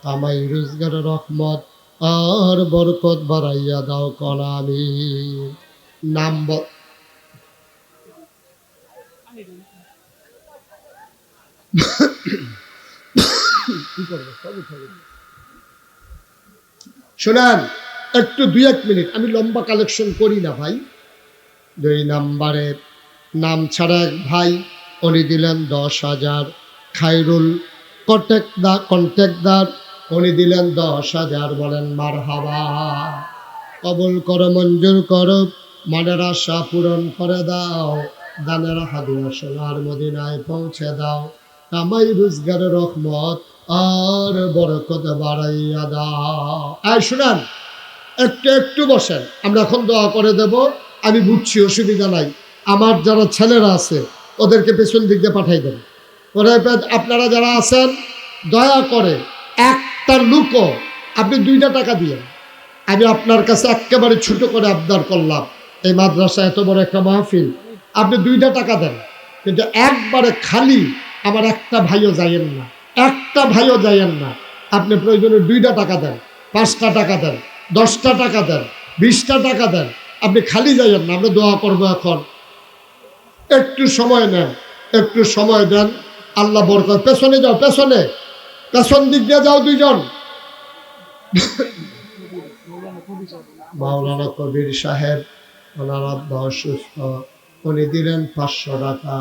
কামাই রোজগারের রহমত আর বরকত বাড়াইয়া দাও। কলামি নাম শোনান একটু 2-1 মিনিট, আমি লম্বা কালেকশন করি না ভাই। 2 নম্বরে নাম ছাড়া এক ভাই, উনি দিলেন 10,000। খায়রুল কন্ট্রাক্টদার, উনি দিলেন 10,000। বলেন মারহাবা। কবুল করো, মঞ্জুর করো, মনের আশা পূরণ করে দাও, দানের হাদিয়া সোনার মদিনায় পৌঁছে দাও, কামাই রোজগারের রহমত আর বরকত বাড়াইয়া দাও। আর শুনান, একটু একটু বসেন, আমরা এখন দোয়া করে দেব। আমি বুঝছি অসুবিধা নাই, আমার যারা ছেলেরা আছে ওদেরকে পেছন দিক দিয়ে পাঠাই দেন। আপনারা যারা আছেন দয়া করে একটা লুকো আপনি 2টা টাকা দিয়ে, আমি আপনার কাছে একেবারে ছোট করে আবদার করলাম, এই মাদ্রাসা এত বড় একটা মাহফিল, আপনি 2টা টাকা দেন, কিন্তু একবারে খালি আমার একটা ভাইও যাইয়েন না, একটা ভাইও যাইয়েন না। আপনি প্রয়োজনে 2টা টাকা দেন, 5টা টাকা দেন, 10টা টাকা দেন, 20টা টাকা দেন, আপনি খালি যাইয়েন না। আমরা দোয়া করবো এখন, একটু সময় নেন, একটু সময় দেন, আল্লাহ বরকত। পেছনে যাও, পেছনে, পেছন দিক দিয়ে যাও 2জন। মাওলানা কবির সাহেব, ওনার আব্বা অসুস্থ, উনি দিলেন 500 টাকা।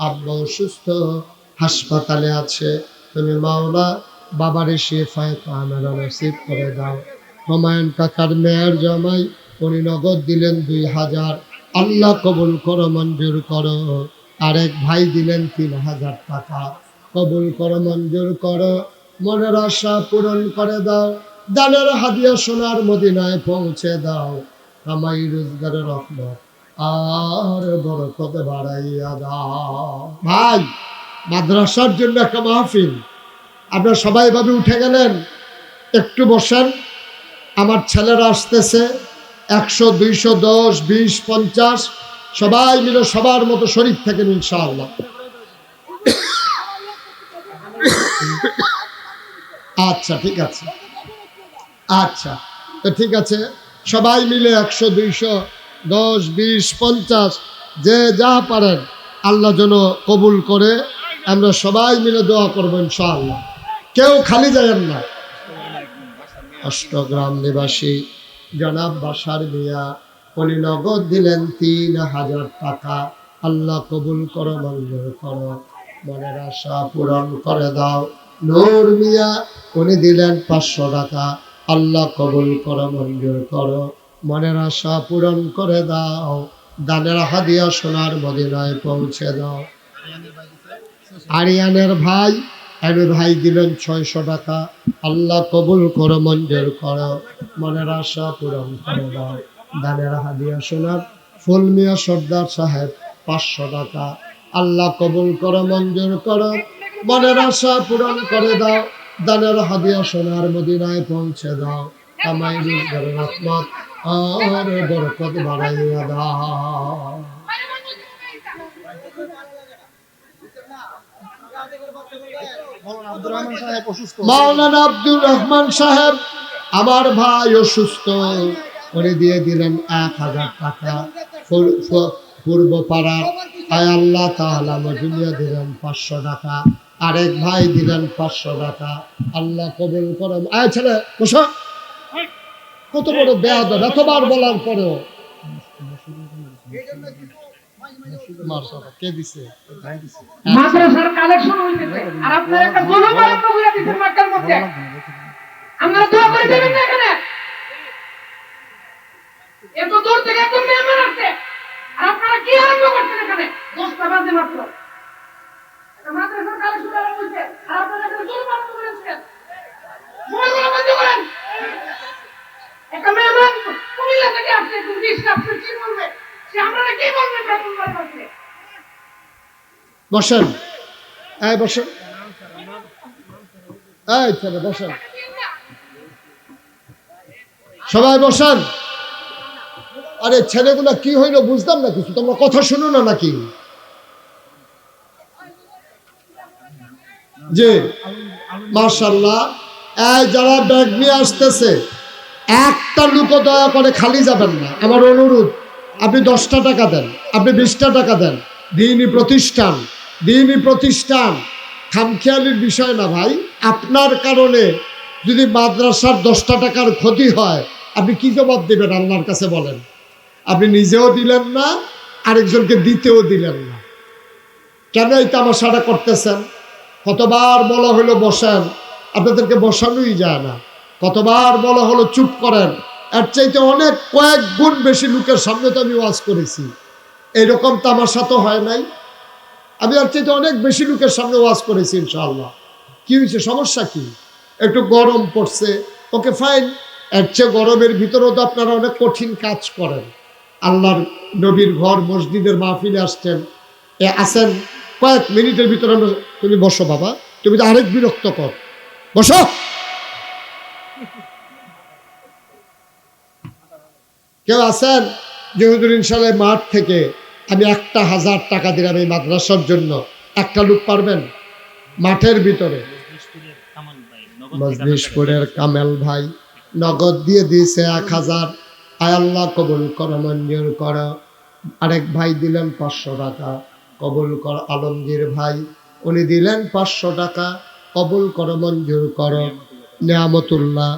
আব্বা অসুস্থ, হাসপাতালে আছে, তুমি মাওলা বাবারে শিফায়ে কামেলা নসিব করে দাও। হুমায়ুন কাকার মেয়ের জামাই, উনি নগদ দিলেন 2,000। আল্লাহ কবুল করো, মঞ্জুর করো। আরেক ভাই দিলেন 3,000 টাকা। কবুল করো, মঞ্জুর করো, মনের আশা পূরণ করে দাও, দানের হাদিয়া সোনার মদিনায় পৌঁছে দাও, কামাই রোজগারের রহমত আর বরকত বাড়াইয়া দাও। ভাই, মাদ্রাসার জন্য একটা মাহফিল, আপনারা সবাই ভাবে উঠে গেলেন, একটু বসেন। আমার ছেলেরা আসতেছে, 100, 200, 10, 20, 50 সবাই মিলে সবার মতো শরীফ থাকেন ইনশাআল্লাহ। আচ্ছা ঠিক আছে, আচ্ছা তো ঠিক আছে, সবাই মিলে 100, 200, 10, 20, 50 যে যা পারেন আল্লাহ যেন কবুল করে। আমরা সবাই মিলে দোয়া করবো ইনশাআল্লাহ। কেউ খালি যাবেন না, অষ্টগ্রাম নিবাসী জনাব বাশার মিয়া, উনি নগদ দিলেন ৩,০০০ টাকা। আল্লাহ কবুল করো, মঞ্জুর করো, মনের আশা পূরণ করে দাও। নূর মিয়া, উনি দিলেন ৫০০ টাকা। আল্লাহ কবুল করো, মঞ্জুর করো, মনের আশা পূরণ করে দাও। দানের হাদিয়া সোনার মদিনায় পৌঁছে দাও। আরিয়ানের ভাই ভাই দিলেন ৬০০ টাকা। আল্লাহ কবুল করো, মঞ্জুর করো, মনের আশা পূরণ করে দাও। দানের হাদিয়া সোনার ফুল মিয়া সর্দার সাহেব ৫০০ টাকা। আল্লাহ কবুল করো, মঞ্জুর করো, মনের আশা পূরণ করে দাও। দানের হাদিয়া সোনার মদিনায় পৌঁছে দাও। কামাই রুজগার রহমত আর বরকত বাড়াইয়া দাও। মাওলানা আব্দুর রহমান সাহেব আমার ভাই অসুস্থ, উনি দিয়ে দিলেন ১,০০০ টাকা। পূর্ব পাড়ার আয় আল্লাহ তাআলা মজুরিয়া দিলেন ৫০০ টাকা। আরেক ভাই দিলেন ৫০০ টাকা। আল্লাহ কবুল করেন। আয় ছেলে বসো, কত বড় বেয়াদব, এতবার বলার পরেও। কে দিছে? মাদ্রাসার কালেকশন হইতেছে আর আপনারা একটা জনগণ আরম্ভ করে দিবেন মক্কার মধ্যে। আপনারা দোয়া করে দেবেন না এখানে? এত দূর থেকে একজন মেহমান আসছে আর আপনারা কি আরম্ভ করছেন এখানে? 10টা বাজে মাত্র। এটা মাদ্রাসার কালেকশন আরম্ভ হইছে আর আপনারা এখানে জনগণ আরম্ভ করেছেন। মোবাইলগুলো বন্ধ করেন। একটা মেহমান কুমিল্লা থেকে আসছে, তুমি আপনি কি বলবেন? সে আপনারা কি বলবেন? আপনারা বলতে বসেন, এই বসেন, এই ছেলে বসেন, সবাই বসেন। আরে ছেলেগুলা কি হইলো বুঝতাম না কিছু, তোমরা কথা শুনো না নাকি? জি মাশাআল্লাহ। এই যারা ব্যাগ নিয়ে আসতেছে, একটা লোকও দয়া করে খালি যাবেন না, আমার অনুরোধ। আপনি 10টা টাকা দেন, আপনি 20টা টাকা দেন। দ্বীনি প্রতিষ্ঠান, দ্বীনি প্রতিষ্ঠান, খামখেয়ালির বিষয় না ভাই। আপনার কারণে যদি মাদ্রাসার 10টা টাকার ক্ষতি হয়, আপনি কি জবাব দেবেন আল্লাহর কাছে বলেন? আপনি নিজেও দিলেন না, আরেকজনকে দিতেও দিলেন না। কেন এই তামাশাটা করতেছেন? কতবার বলা হলো বসেন, আপনাদেরকে বসানোই যায় না। কতবার বলা হলো চুপ করেন, এর চাইতে অনেক কয়েক গুণ বেশি লোকের সামনে তো আমি ওয়াজ করেছি, এইরকম তামাশা তো হয় নাই। আমি এর চাইতে অনেক বেশি লোকের সামনে ওয়াজ করেছি ইনশাআল্লাহ। কি হয়েছে, সমস্যা কি? একটু গরম পড়ছে, ওকে ফাইন। এর চেয়ে গরমের ভিতরেও তো আপনারা অনেক কঠিন কাজ করেন। আল্লাহর নবীর ঘর মসজিদের মাহফিলে আসছেন, আসেন কয়েক মিনিটের ভিতরে আমরা। তুমি বসো বাবা, তুমি তো আরেক বিরক্ত কর, বসো। কেউ আছেন যে হুজুর ইনশাআল্লাহ মাঠ থেকে আমি 1,000 টাকা দিলাম এই মাদ্রাসার জন্য? একটা লোক পারবেন? মাঠের ভিতরে মজলিশপুরের কামেল ভাই নগদ দিয়ে দিয়েছে 1,000। আয় আল্লাহ কবুল করো, মঞ্জুর করো। আরেক ভাই দিলেন 500 টাকা, কবুল কর। আলমগীর ভাই উনি দিলেন 500 টাকা, কবুল করো, মঞ্জুর করো। নিয়ামতুল্লাহ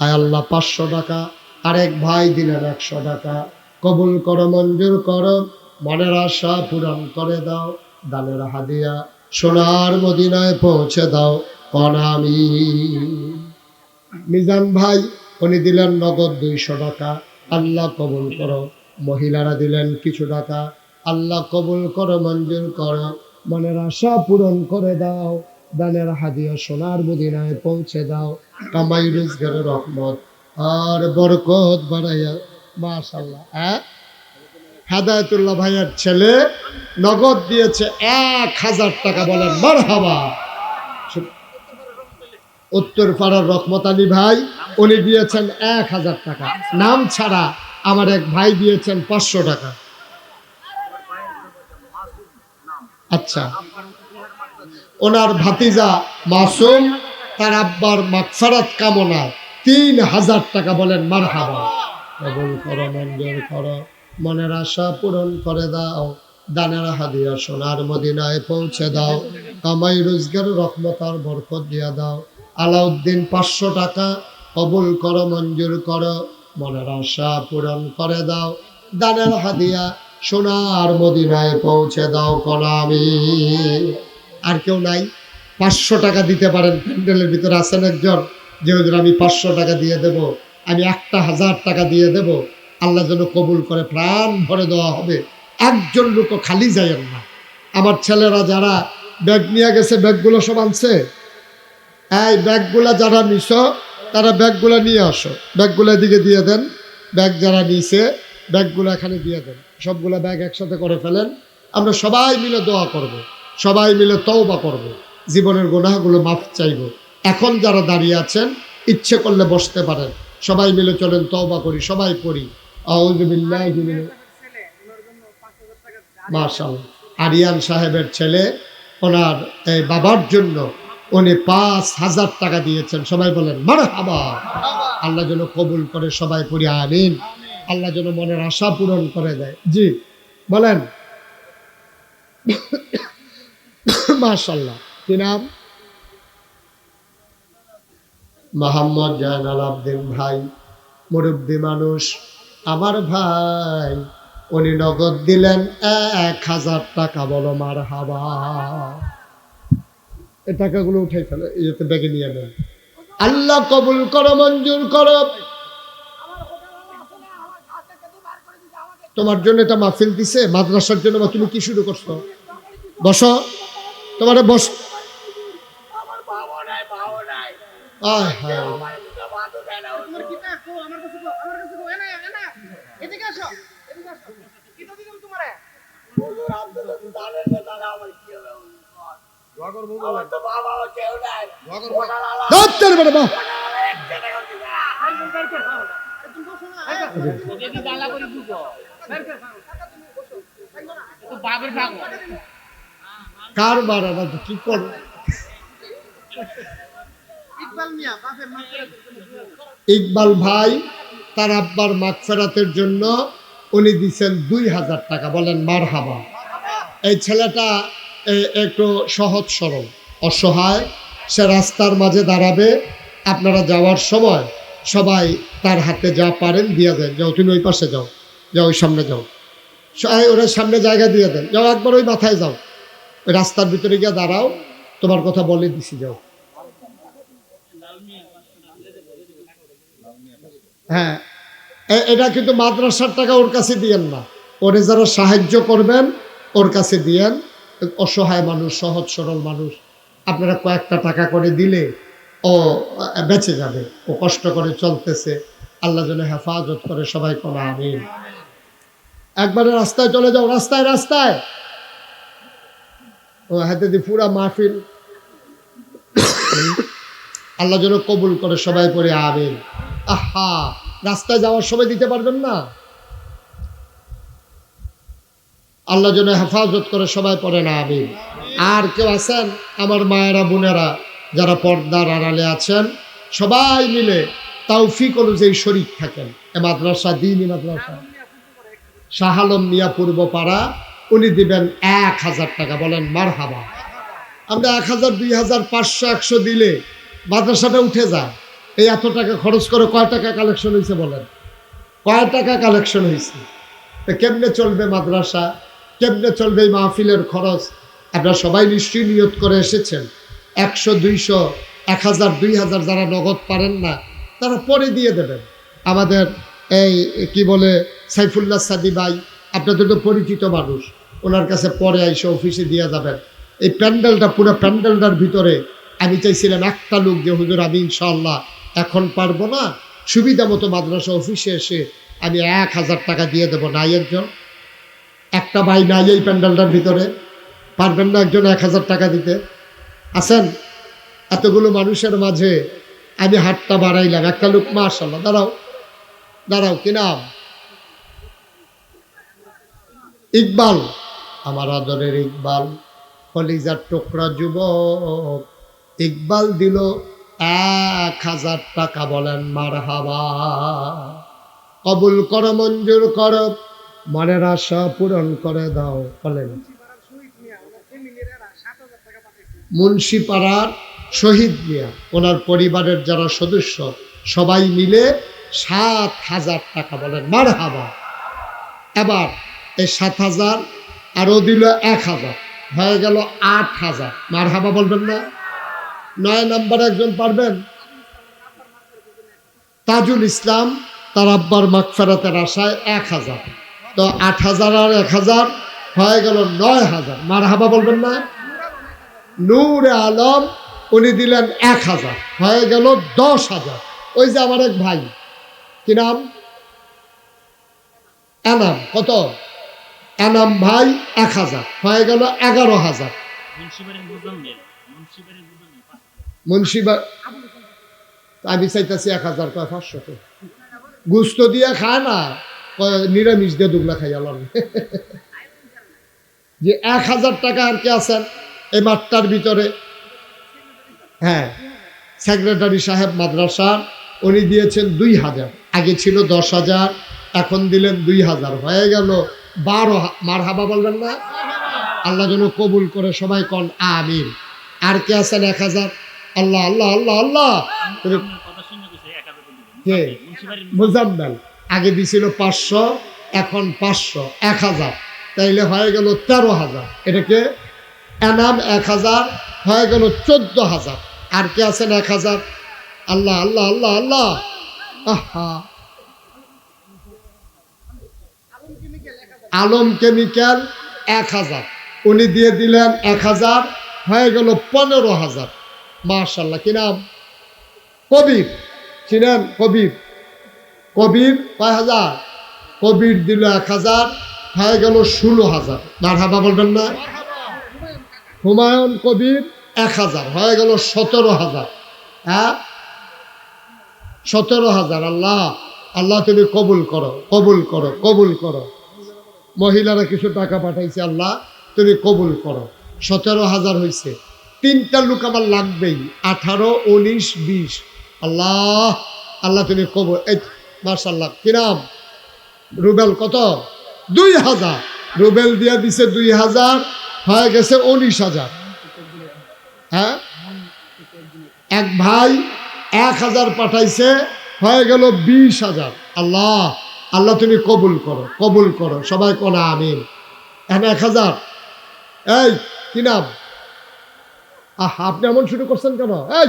আয় আল্লাহ 500 টাকা। আরেক ভাই দিলেন 100 টাকা, কবুল করো, মঞ্জুর করো, মনের আশা পূরণ করে দাও। দানের হাদিয়া সোনার মদিনায় পৌঁছে দাও। আমিন। মিজান ভাই উনি দিলেন নগদ 200 টাকা, আল্লাহ কবুল করো। মহিলারা দিলেন কিছু টাকা, আল্লাহ কবুল করো, মঞ্জুর করো, মনের আশা পূরণ করে দাও। দানের হাদিয়া সোনার মদিনায় পৌঁছে দাও। কামাই রোজগারের রহমত আর বরকত বাড়াইয়া। মাশাআল্লাহ। হেদায়েতুল্লাহ ভাইয়ের ছেলে নগদ দিয়েছে 1,000 টাকা, বলেন মারহাবা। উত্তর পাড়ার রহমত আলী ভাই উনি দিয়েছেন 1,000 টাকা, নাম ছাড়া। আমার এক ভাই দিয়েছেন 500 টাকা। আচ্ছা, ওনার ভাতিজা মাসুম তার আব্বার মাগফিরাত কামনায় 3,000 টাকা, বলেন মারহাবা। কবুল করো, মঞ্জুর করো, মনের আশা পূরণ করে দাও। দানের হাদিয়া সোনার মদিনায় পৌঁছে দাও। কামাই রোজগার রহমত আর বরকত দিয়া দাও। আলাউদ্দিন 500 টাকা, কবুল করো, মঞ্জুর করো, মনের আশা পূরণ করে দাও, দানের হাদিয়া সোনার মদিনায় পৌঁছে দাও কোনা আমিন। আর কেউ নাই? 500 টাকা দিতে পারেন। প্যান্ডেলের ভিতরে আছেন একজন, যে হুজুর আমি 500 টাকা দিয়ে দেব, আমি 1000 টাকা দিয়ে দেব, আল্লাহ যেন কবুল করে, প্রাণ ভরে দেওয়া হবে। একজন লোক খালি যাইয়েন না। আমার ছেলেরা যারা ব্যাগ নিয়ে গেছে, ব্যাগগুলো সব আনছে? এই ব্যাগগুলা যারা নিছ তারা ব্যাগগুলা নিয়ে আসো, ব্যাগগুলো এদিকে দিয়ে দেন। ব্যাগ যারা নিছে ব্যাগগুলো এখানে দিয়ে দেন, সবগুলা ব্যাগ একসাথে করে ফেলেন। আমরা সবাই মিলে দোয়া করব, সবাই মিলে তওবা করব, জীবনের গুনাহগুলো মাফ চাইব। এখন যারা দাঁড়িয়ে আছেন ইচ্ছে করলে বসতে পারেন, সবাই মিলে চলেন তওবা করি, সবাই পড়ি আউযু বিল্লাহি মিনাশ। মাশাআল্লাহ, আরিয়ান সাহেবের ছেলে, ওনার এই বাবার জন্য উনি 5000 টাকা দিয়েছেন। সবাই বলেন মারহাবা। আল্লাহ যেন কবুল করে, সবাই পড়ি আমিন। আল্লাহ যেন মনের আশা পূরণ করে দেয়। জি বলেন। মাশাআল্লাহ। কি নাম? মোহাম্মদ জায়নাল আবদিন ভাই, মুরব্বী মানুষ, আমার ভাই। উনি নগদ দিলেন 1000 টাকা। বলো মারহাবা। এই টাকাগুলো উঠাই ফেলে, এতে ব্যাগে নিয়ে নেন। আল্লাহ কবুল করো, মঞ্জুর করো। তোমার জন্য এটা মাহফিল দিছে, মাদ্রাসার জন্য। বা তুমি কি শুরু করছো? বসো, তোমার বস। আয় হায়, কার বাড়ানো তো কি করো? ইকবাল ভাই তার আব্বার মাগফিরাতের জন্য উনি দিচ্ছেন 2000 টাকা। বলেন মারহাবা। এই ছেলেটা একটু সহজ সরল, অসহায়, সে রাস্তার মাঝে দাঁড়াবে। আপনারা যাওয়ার সময় সবাই তার হাতে যা পারেন দিয়ে দেন। যাও, তুমি ওই পাশে যাও, যাও ওই সামনে যাও, ওরা সামনে জায়গা দিয়ে দেন। যাও, একবার ওই মাথায় যাও, ওই রাস্তার ভিতরে গিয়ে দাঁড়াও, তোমার কথা বলে দিছি, যাও। হ্যাঁ, এটা কিন্তু মাদ্রাসার টাকা ওর কাছে দিয়েন না, ওরে যারা সাহায্য করবেন ওর কাছে দিয়েন। অসহায় মানুষ, সহজ সরল মানুষ, আপনারা কয়েকটা টাকা করে দিলে ও বেঁচে যাবে। ও কষ্ট করে চলতেছে, আল্লাহ যেন হেফাজত করে, সবাই কোনো আমিন। একবারে রাস্তায় চলে যাও, রাস্তায় রাস্তায়। ও হাতে দিয়ে পুরা মাহফিল আল্লাহ যেন কবুল করে, সবাই পড়ে আমিন। আহা, রাস্তায় যাওয়ার সময় দিতে পারবেন না? আল্লাহ যেন হেফাজত করে, সবাই পড়ে না আমিন। আর কেউ আছেন আমার মায়েরা, বোনেরা যারা পর্দার আড়ালে আছেন, সবাই মিলে তৌফিক অনুযায়ী শরীক থাকেন। এ মাদ্রাসা, দ্বীনি মাদ্রাসা, শাহ আলম মিয়া পূর্ব পাড়া, উনি দিবেন 1000 টাকা। বলেন মারহাবা। আমরা 1000, 2000, 500, 100 দিলে মাদ্রাসাটা উঠে যায়। এই এত টাকা খরচ করে কয় টাকা কালেকশন হয়েছে? বলেন কয় টাকা কালেকশন হয়েছে? কেমনে চলবে মাদ্রাসা? কেমনে চলবে এই মাহফিলের খরচ? আপনারা সবাই নিশ্চয়ই নিয়ত করে এসেছেন। 100, 200, 1000, 2000 যারা নগদ পারেন না তারা পরে দিয়ে দেবেন। আমাদের এই কি বলে সাইফুল্লাহ সাদি ভাই, আপনাদের তো পরিচিত মানুষ, ওনার কাছে পরে এসে অফিসে দিয়ে যাবেন। এই প্যান্ডেলটা, পুরো প্যান্ডেলটার ভিতরে আমি চাইছিলাম একটা লোক যে হুজুর আমি ইনশাআল্লাহ এখন পারবো না, সুবিধা মতো মাদ্রাসা অফিসে এসে আমি 1000 টাকা দিয়ে দেবো। নাই একজন, একটা ভাই নাই এই প্যান্ডেলটার ভিতরে? পারবেন না একজন 1000 টাকা দিতে? আছেন? এতগুলো মানুষের মাঝে আমি হাতটা বাড়াইলাম, একটা লোক। মাশাআল্লাহ, দাঁড়াও দাঁড়াও, কি নাম? ইকবাল, আমার আদরের ইকবাল, কলিজার টুকরা যুবক। ইকবাল দিল 1000 টাকা। বলেন মারহাবা। কবুল করো, মঞ্জুর করো, মনের আশা পূরণ করে দাও। বলেন। মুন্সিপাড়ার শহীদ মিয়া, ওনার পরিবারের যারা সদস্য সবাই মিলে 7,000 টাকা, বলেন মারহাবা। এবার এই 7,000 আরও দিল 1,000, হয়ে গেল 8,000, মারহাবা বলবেন না? 9 নম্বর একজন পারবেন? তাজুল ইসলাম, তার আব্বার মাগফিরাতের আশায় 1,000, তো 8,000 আর 1,000 হয়ে গেল 9,000, মারহাবা বলবেন না? নূরে আলম উনি দিলেন 1,000, হয়ে গেল 10,000। ওই যে আমার এক ভাই, কি নাম? এনাম। কত? এনাম ভাই 1,000, হয়ে গেল 11,000। মুন্সিবা আমি চাইতেছি 1,000, কয় 500। গুস্ত দিয়ে খায় না, নিরামিষ দিয়ে দুগলা খাই আলাম। যে 1,000 টাকা আর কি আছেন এই মাঠটার ভিতরে? হ্যাঁ, সেক্রেটারি সাহেব মাদ্রাসার, উনি দিয়েছেন 2,000, আগে ছিল 10,000, এখন দিলেন 2,000, হয়ে গেল 12,000। মারহাবা বলবেন না? আল্লাহ যেন কবুল করে, সবাই কোন আমিন। আর কে আছেন 1,000? আল্লাহ আল্লাহ আল্লাহ আল্লাহ। কে? মুজাম্মেল। আগে দিছিল 500, এখন 500, 1,000, তাইলে হয়ে গেল 13,000। এটাকে এনাম 1,000, হয়ে গেল 14,000। আর কে আছেন 1,000? আল্লাহ আল্লাহ আল্লাহ আল্লাহ। আহা, আলম কেমিক্যাল 1,000, উনি দিয়ে দিলেন 1,000, হয়ে গেল 15,000। মাশাআল্লাহ। কি নাম? কবির। চিনেন কবির? কবির কয় হাজার? কবির দিল 1,000, হয়ে গেল 16,000। মারহাবা বলবেন না? হুমায়ুন কবির 1,000, হয়ে গেল 17,000। হ্যাঁ, 17,000। আল্লাহ আল্লাহ তুমি কবুল করো, কবুল করো, কবুল করো। মহিলারা কিছু টাকা পাঠাইছে, আল্লাহ তুমি কবুল করো। 17,000 হয়েছে। 3টা লোক আমার লাগবেই, 18, 19, 20। আল্লাহ আল্লাহ তুমি কবুল। এই মাশাআল্লাহ। কি নাম? রুবেল। কত? 2,000। রুবেল দিয়া দিছে 2,000, হয়ে গেছে 19,000। হ্যাঁ, এক ভাই 1,000 পাঠাইছে, হয়ে গেল 20,000। আল্লাহ আল্লাহ তুমি কবুল করো, কবুল করো, সবাই কোন আমিন। এখন 1,000। এই কি নাম? আহা, আপনি এমন শুরু করছেন কেন? এই,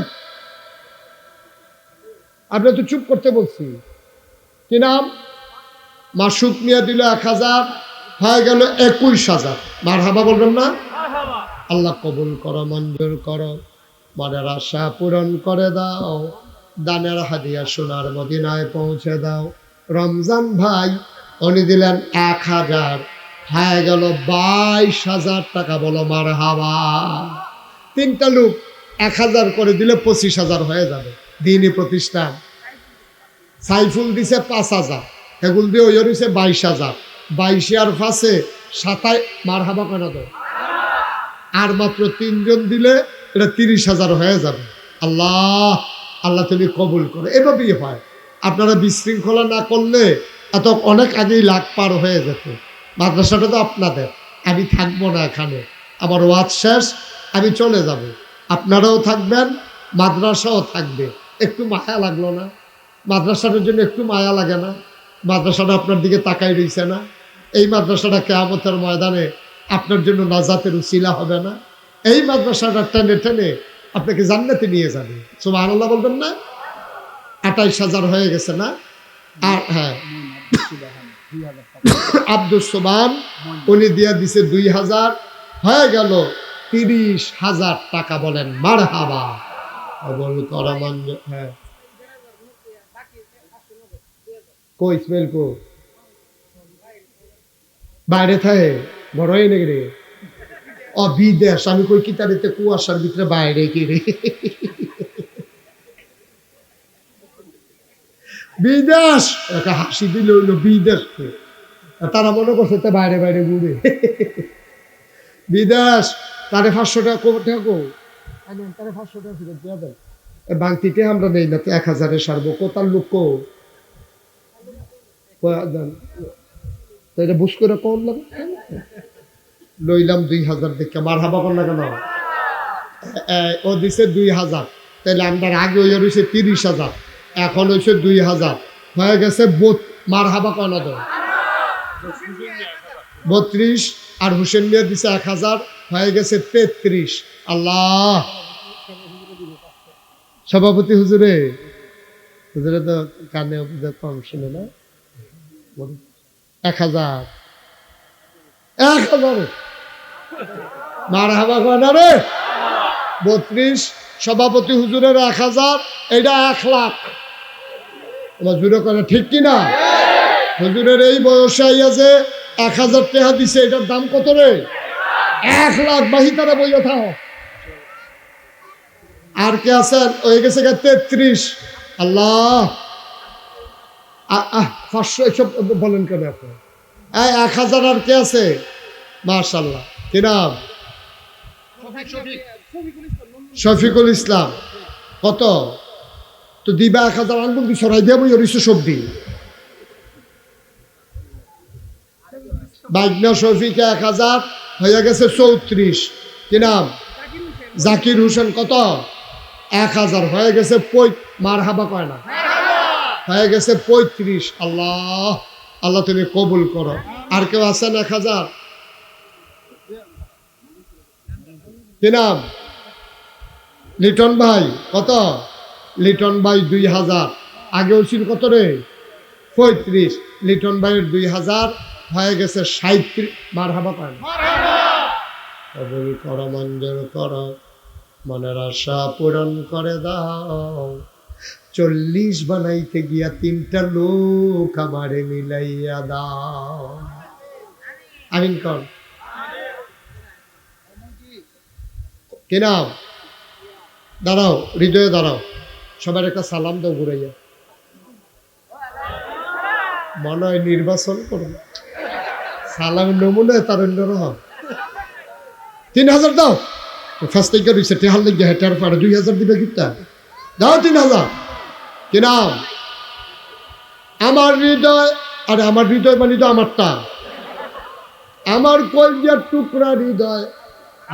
আপনি তো চুপ করতে বলছি। কি নাম? মাসুক মিয়া দিল 1,000, হয়ে গেল 21,000। মারহাবা বলবেন না? আল্লাহ কবুল করো, মঞ্জুর করো, মনের আশা পূরণ করে দাও, দানের হাদিয়া সোনার মদিনায় পৌঁছে দাও। রমজান ভাই উনি দিলেন 1,000, হয়ে গেল 22,000 টাকা। বলো মারহাবা। 3টা লোক 1,000 করে দিলে 25,000 হয়ে যাবে। দিনই প্রতিষ্ঠান। সাইফুল দিছে 5,000, এগুলো দিয়ে ওই হয়েছে 22,000। 22 আর 5-এ 27। মারহাবা কেন তো? আর মাত্র 3 জন দিলে এটা 30,000 হয়ে যাবে। আল্লাহ আল্লাহ তুমি কবুল করো। এভাবেই হয়। আপনারা বিশৃঙ্খলা না করলে এত অনেক আগেই লাখ পার হয়ে যেত। মাদ্রাসাটা তো আপনাদের, আমি থাকবো না এখানে, আমার ওয়াজ শেষ, আমি চলে যাব। আপনারাও থাকবেন, মাদ্রাসাও থাকবে। একটু মায়া লাগলো না? মাদ্রাসাটার জন্য একটু মায়া লাগে না? মাদ্রাসাটা আপনার দিকে তাকাই রইছে না? এই মাদ্রাসাটা কিয়ামতের ময়দানে আপনার জন্য নাজাতের উসিলা হবে না? এই মাদ্রাসাটা টেনে টেনে আপনাকে জান্নাতে নিয়ে যাবে। সুবহানাল্লাহ বলবেন না? 28,000 হয়ে গেছে না? আর হ্যাঁ, আব্দুল সুবহান উনি দিয়া দিছে 2,000, হয়ে গেল 30,000 টাকা। বলেন মারহাবা। কবুল করো মঞ্জুর। হ্যাঁ, কই ইসমাইল কো? বাইরে থাকে, বড় হয়ে নাকি রে? ও বিদেশ। আমি কই কি তারিতে কুয়াশার ভিতরে বাইরে কি রে? বিদেশ। একটা হাসি দিলে হইলো বিদেশ। তারা মনে করছে তো বাইরে বাইরে ঘুরে। বিদেশ। তারে 500 টাকা টাকা, তারে 500 টাকা ফিরত দেওয়া দেন। বাংতিতে আমরা নেই না তো, 1,000-এ সারবো। কোথার লোক কো? তো এটা বুঝ করে কম লাগে। লইলাম 2,000 দেখে। মারহাবা করল না কেন? ও দিছে 2,000, তাহলে আমরা আগে ওই রয়েছে 30,000। এখন হয়েছে 2000, হয়ে গেছে মার হাবা কয়না তো 32, আর হুসেন মিয়া দিছে 1000, হয়ে গেছে 33। আল্লাহ, সভাপতি হুজুরে হুজুরে তো কানে কম শুনে না, 1000 মার হাবা কয়না রে 32, সভাপতি হুজুরের 1000, এটা 1 লাখ। তোমার জুড়ে করে ঠিক কিনা? হুজুরের এই বয়সে আইয়া যে 1000 টাকা দিছে, এটার দাম কত রে? 1 লাখ। বাহি তারা বইয়া থাও। আর কে আছেন? হয়ে গেছে 33। আল্লাহ, 500 এসব বলেন কেন এখন? 1000 আর কে আছে? মাশাআল্লাহ, কি নাম? শফিকুল ইসলাম। কত তো দিবা? 1000 আঙ্গুল দি সরাই দিয়া বই অরিস সবজি বাইকনা শফিকে 1000, হয়ে গেছে 34। কি নাম? জাকির হোসেন। কত? 1000, হয়ে গেছে মার হাবা কয় না, হয়ে গেছে 35। আল্লাহ, আল্লাহ তুমি কবুল করো। আর কেউ আছেন 1000? কি নাম? লিটন ভাই। কত? লিটন ভাই 2000, আগেও ছিল কত রে? 35। লিটন ভাইয়ের 2000, হয়ে গেছে 37। মার হাবা পায় না। কবুল করো, মঞ্জুর করো, মনের আশা পূরণ করে দাও। 40 বানাইতে গিয়া 3টা লোক আমারে মিলাইয়া দাও। আমিন কর। কি নাম? দাঁড়াও, হৃদয়ে দাঁড়াও, সবার একটা সালাম দাও ঘুরাইয়া। মনে হয় নির্বাচন করবে, সালাম নমুনায় তারণ্য রহম। 3000 দাও। ফার্স্ট থেকে রয়েছে টেহার লেগে হেটার পারে 2000 দিবে কিটা দাও। 3000। কি নাম? আমার হৃদয়। আরে আমার হৃদয় মানে তো আমারটা, আমার কলজার টুকরা হৃদয়।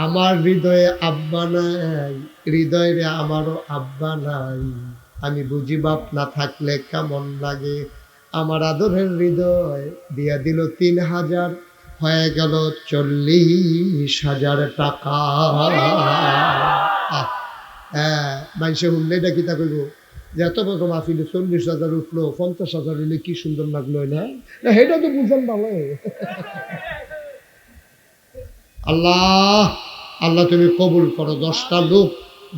আমার হৃদয়ে আব্বা নাই, হৃদয় রে আমারও আব্বা নাই। আমি বুঝি বাপ না থাকলে কেমন লাগে। আমার আদরের হৃদয় দিয়া দিল 3000, হয়ে গেল 40,000 টাকা। হ্যাঁ, মানুষে শুনলে এটা কিতা কইব যে এত বড় মাহফিলে 40,000 উঠলো, 50,000 হইলে কি সুন্দর লাগলো না? সেটা তো বুঝেন ভালো। আল্লাহ, আল্লাহ তুমি কবুল করো।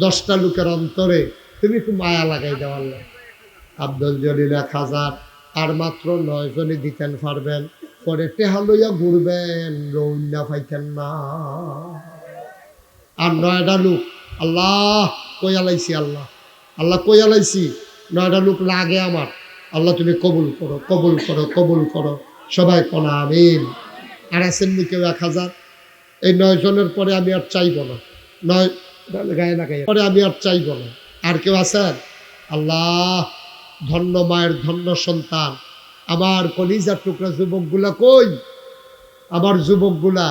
10টা লোকের অন্তরে তুমি একটু মায়া লাগাই দাও আল্লাহ। আব্দুল জলিল 1000, আর মাত্র 9 জনে দিতেন পারবেন। পরে টেহা লইয়া ঘুরবেন, রৌন্যা পাইতেন না। আর 9টা লোক আল্লাহ কইয়ালাইছি, আল্লাহ আল্লাহ কইয়ালাইছি, 9টা লোক লাগে আমার। আল্লাহ তুমি কবুল করো, কবুল করো, কবুল করো। সবাই কোনা আমিন। আর আসেননি কেউ 1000? এই 9 জনের পরে আমি আর চাইব না। 9 গায়ে না গায়ে পরে আমি আর চাইব না। আর কেউ আছেন? আল্লাহ, ধন্য মায়ের ধন্য সন্তান, আমার কলিজার টুকরা যুবকগুলা কই? আমার যুবকগুলা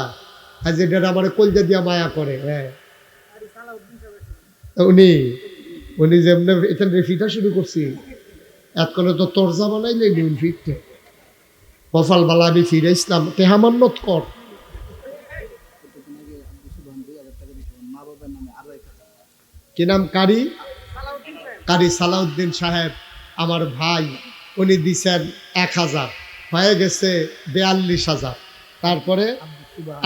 আজ এটা আমার কলজা দিয়া মায়া করে। হ্যাঁ, উনি যেমন এখান ফিটা শুরু করছি, এতক্ষণে তো তরজা বানাইলে ফিটতে কপাল বালা আমি ফিরে ইসলাম তেহামান্নত কর। কি নাম? কারি সালাউদ্দিন সাহেব আমার ভাই, উনি দিছেন 1000, হয়ে গেছে 42,000। তারপরে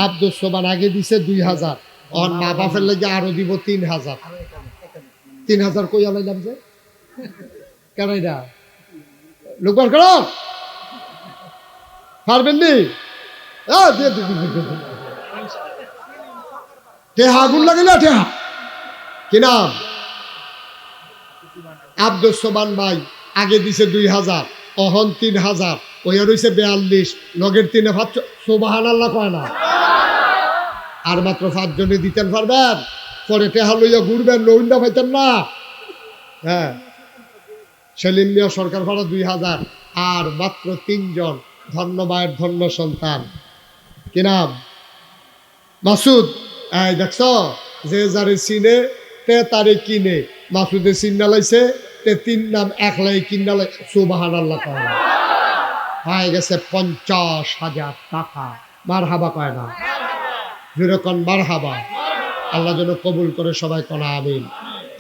আব্দুল সোবান আগে দিছে 2000, ওর মা বাপের লেগে আরো দিব 3000। 3000 কই আলাইলাম যে কেন এটা লোকবার করো পারবেন নি? টেহা আগুন লাগিল টেহা। কি নাম? আব্দুল সোবান ভাই আগে দিছে 2000, অহন 3000, ওই রয়েছে 42, লগের 3 সুবহানাল্লাহ কয় না। আর মাত্র 5 জনে দিতেন পারবেন। পরে টেহা লইয়া ঘুরবেন, লইন্ডা পাইতেন না। হ্যাঁ, সেলিম মিয়া সরকার ভাড়া 2000, আর মাত্র 3 জন ধন্য মায়ের ধন্য সন্তান। কি নাম? মাসুদ। এই দেখছ, যে যারে চিনে তে তারে কিনে। মাসুদে চিন্না লাইছে, তে 3 নাম একলাই কিনালে সুবহানাল্লাহ কয় না, হয়ে গেছে 50,000 টাকা। মারহাবা কয় না, যেরকম মারহাবা। আল্লাহ যেন কবুল করে, সবাই কনা আমিন।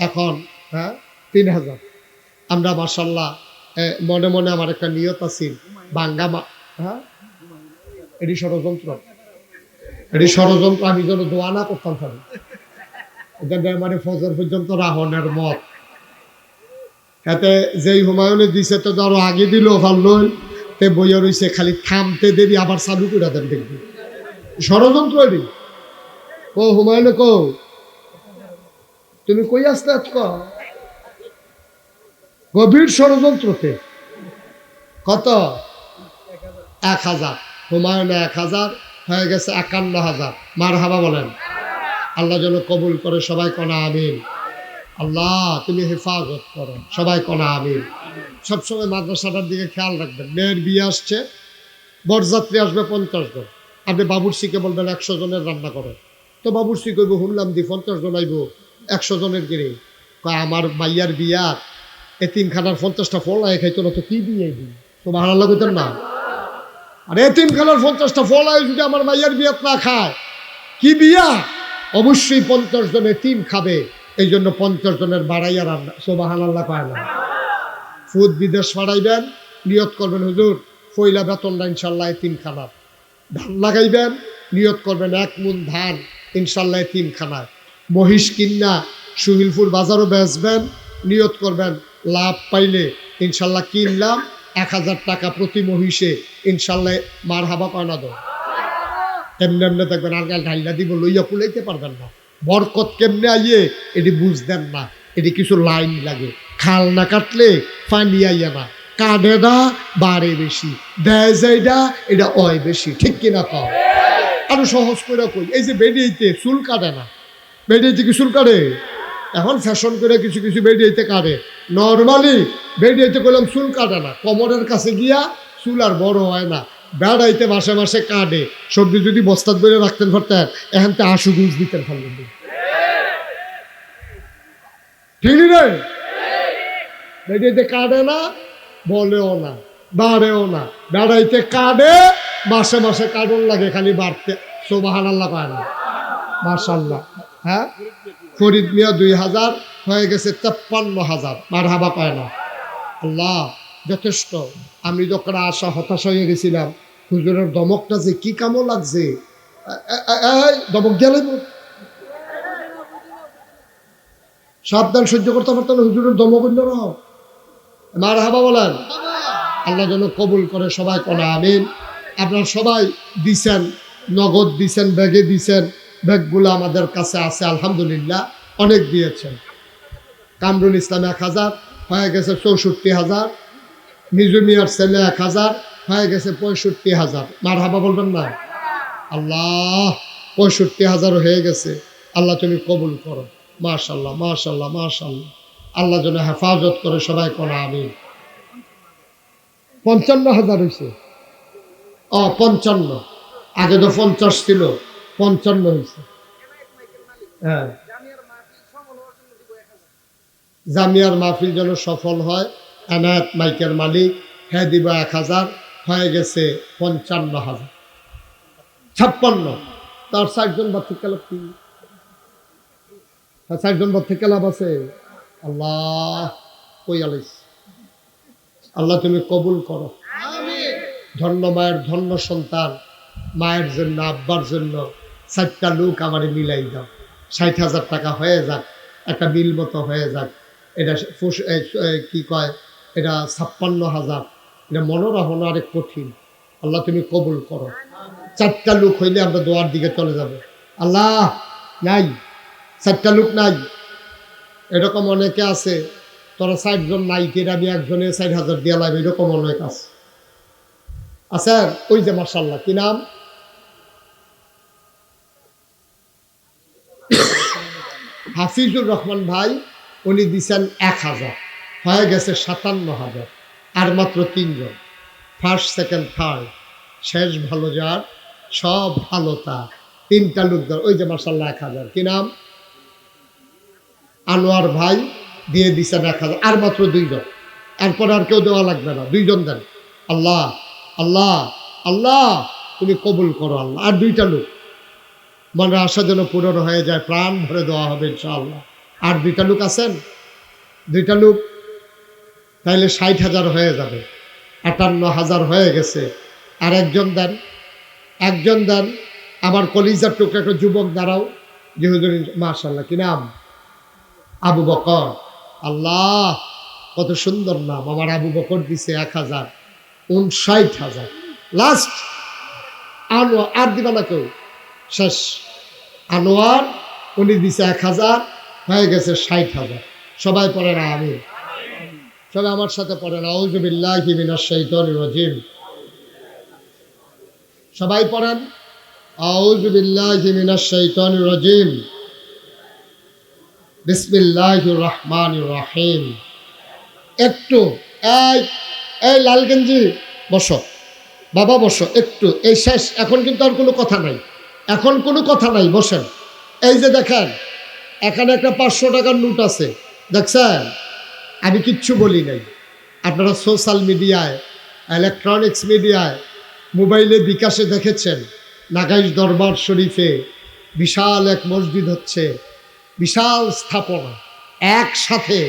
এখন 3,000 আমরা মাশাআল্লাহ মনে মনে আমার একটা নিয়ত আছে বাঙ্গা এটি ষড়যন্ত্র, আমি যেন দোয়া না করতাম পারি, মানে ফজর পর্যন্ত রাহনের মত। এতে যেই হুমায়ুনে দিছে তো ধরো আগে দিল ভালো, তে বইয়া রয়েছে খালি থামতে দেরি আবার চালু করে দেন, দেখবি ষড়যন্ত্র। এটি ও হুমায়ুনে কো তুমি কই আসতে আজক, গভীর ষড়যন্ত্রতে। কত? 1,000। হুমায়ুনে 1,000 হয়ে গেছে 51,000। মারহাবা বলেন। আল্লাহ যেন কবুল করে, সবাই কনা আমিন। আল্লাহ তুমি হেফাজত করো, সবাই কনা আমিন। সবসময় মাদ্রাসাটার দিকে খেয়াল রাখবেন। মেয়ের বিয়ে আসছে, বরযাত্রী আসবে 50 জন। আপনি বাবুর্চিকে বলবেন 100 জনের রান্না করে, তো বাবুর্চি কইব শুনলাম দি 50 জন আইব, 100 জনের গিরে কয় আমার মাইয়ার বিয়ার এতিমখানার 50টা ফল আয় খাইতো না, তো কি বিয়ে দিই তো ভালো কইতেন না। আর এতিমখানার 50টা ফল আয় যদি আমার মাইয়ার বিয়াত না খায়, কি বিয়া? অবশ্যই 50 জন এতিম খাবে, এই জন্য 50 জনের বাড়াইয়া রান্না। সুবহানাল্লাহ কয় না। ফুদ বিদেশ বাড়াইবেন, নিয়ত করবেন হুজুর পয়লা বেতনটা ইনশাল্লাহ এতিমখানার। ধান লাগাইবেন, নিয়ত করবেন 1 মুন ধান ইনশাল্লাহ এতিমখানায়। মহিষ কিন্না সুহিলপুর বাজারও বেচবেন, নিয়ত করবেন লাভ পাইলে ইনশাল্লাহ কিনলাম 1,000 টাকা প্রতি মহিষে ইনশাল্লাহ। মারহাবা কয় না দো। এমনি এমনি দেখবেন আর ঢাইলা দিব, লইয়া কুলাইতে পারবেন না। বরকত কেমনে আইয়ে এটি বুঝতেন না, এটি কিছু লাইন লাগে। খাল না কাটলে পানি আইয়া না, কাঁদে না বাড়ে বেশি, দেয় যাইডা এটা অয় বেশি, ঠিক কিনা কও? আরো সহজ করে কই, এই যে বেডিয়েতে চুল কাটে না, বেডিয়েতে কি চুল কাটে? এখন ফ্যাশন করে কিছু কিছু বেডিয়েতে কাটে। নর্মালি বেডিয়েতে করলাম চুল কাটে না, কোমরের কাছে গিয়া চুল আর বড় হয় না, বেড়াইতে মাসে মাসে কাটে। সবজি যদি বস্তাত করে রাখতেন পারতেন, এখন তো আশু গুজ দিতেন পারলেন। ঠিক রে, বেডিয়েতে কাটে না, বলেও না, বাড়েও না, বেড়াইতে কাটে, মাসে মাসে কাটন লাগে খালি বাড়তে। সুবহানাল্লাহ কয় না? মাশাআল্লাহ। হ্যাঁ, ফরিদ মিয়া 2,000 হয়ে গেছে 53,000। মারহাবা কয় না? আল্লাহ যথেষ্ট। আমি যখন আশা হতাশ হয়ে গেছিলাম, হুজুরের দমকটা যে কি কামও লাগছে। দমক গেলে সাবধান, সহ্য করতে পারতো না হুজুরের দমক। মারহাবা বলেন। আল্লাহ যেন কবুল করে, সবাই কনা আমিন। আপনারা সবাই দিছেন, নগদ দিছেন, ব্যাগে দিছেন, ব্যাগগুলো আমাদের কাছে আছে আলহামদুলিল্লাহ। অনেক দিয়েছেন। কামরুল ইসলাম 1,000 হয়ে গেছে 64,000। মিজু মিয়ার ছেলে 1,000 হয়ে গেছে 65,000। মারহাবা বলবেন না? আল্লাহ 65,000 হয়ে গেছে। আল্লাহ তুমি কবুল করো। মাশাআল্লাহ মাশাআল্লাহ মাশাআল্লাহ। আল্লাহ যেন হেফাজত করে, সবাই কনা আমিন। 55,000 হয়েছে। 55, আগে তো 50 ছিল, 55 হয়েছে। হ্যাঁ, জামিয়ার মাহফিল যেন সফল হয়, এনায়েত মাইকের মালিক, হ্যাঁ দিব 1,000 হয়ে গেছে 55,000। 56 তার 60 জন বাদ থেকে লাভ কি? 60 জন বাদ থেকে লাভ আছে। আল্লাহ কই আলিস, আল্লাহ তুমি কবুল করো। ধন্য মায়ের ধন্য সন্তান, মায়ের জন্য আব্বার জন্য 4টা লোক আমার মিলাই দাও। 60,000 টাকা হয়ে যাক, একটা বিল মতো হয়ে যাক। এটা কি কয়, এটা 56,000। এটা মনে রাখো না, আরেক কঠিন। আল্লাহ তুমি কবুল করো। 4টা লোক হইলে আমরা দোয়ার দিকে চলে যাব। আল্লাহ নাই, 4টা লোক নাই। এরকম অনেকে আছে, তোরা 60 জন নাই, কেন আমি একজনে 60,000 দিয়ে লাগবে, এরকম অনেক আছে। আচ্ছা, ওই যে মাশাআল্লাহ, কি নাম? হাফিজুর রহমান ভাই, উনি দিচ্ছেন 1,000 হয়ে গেছে 57,000। আর মাত্র 3 জন, ফার্স্ট সেকেন্ড থার্ড, শেষ ভালো যার সব ভালো তা। 3টা লোক ধর, ওই যে মাশাআল্লাহ 1,000। কি নাম? আনোয়ার ভাই দিয়ে দিচ্ছেন 1000, আর মাত্র 2 জন, এরপর আর কেউ দেওয়া লাগবে না, 2 জন দেন। আল্লাহ আল্লাহ আল্লাহ তুমি কবুল করো আল্লাহ। আর 2টা লোক, মনের আশা যেন পূরণ হয়ে যায়, প্রাণ ভরে দেওয়া হবে ইনশাআল্লাহ। আর 2টা লোক আছেন, 2টা লোক, তাইলে 60,000 হয়ে যাবে, 58,000 হয়ে গেছে। আর একজন দেন, একজন দেন। আমার কলিজার টুকরা একটা যুবক দাঁড়াও, যে হুজুর মাশাআল্লাহ, কি নাম? আবু বকর। আল্লাহ কত সুন্দর নাম। আমার আবু বকর দিছে 1000, 59,000 লাস্ট। আনোয়ার, আর দিবা না কেউ, শেষ। আনোয়ার উনি দিছে 1000, হয়ে গেছে 60,000। সবাই পড়ে না আমি, সবাই আমার সাথে পড়েন আউযু বিল্লাহি মিনাশ শাইতানির রাজিম। সবাই পড়েন আউযু বিল্লাহি মিনাশ শাইতানির রাজিম, বিসমিল্লাহির রহমানির রহিম। একটু এই এই লাল গেঞ্জি বসো, বাবা বসো একটু, এই শেষ, এখন কিন্তু আর কোনো কথা নাই, এখন কোনো কথা নাই, বসেন। এই যে দেখেন এখানে একটা 500 টাকার নোট আছে, দেখছেন? আমি কিচ্ছু বলি নাই। আপনারা সোশ্যাল মিডিয়ায়, ইলেকট্রনিক্স মিডিয়ায়, মোবাইলে, বিকাশে দেখেছেন নাগাইশ দরবার শরীফে বিশাল এক মসজিদ হচ্ছে, বিশাল স্থাপনা, একসাথে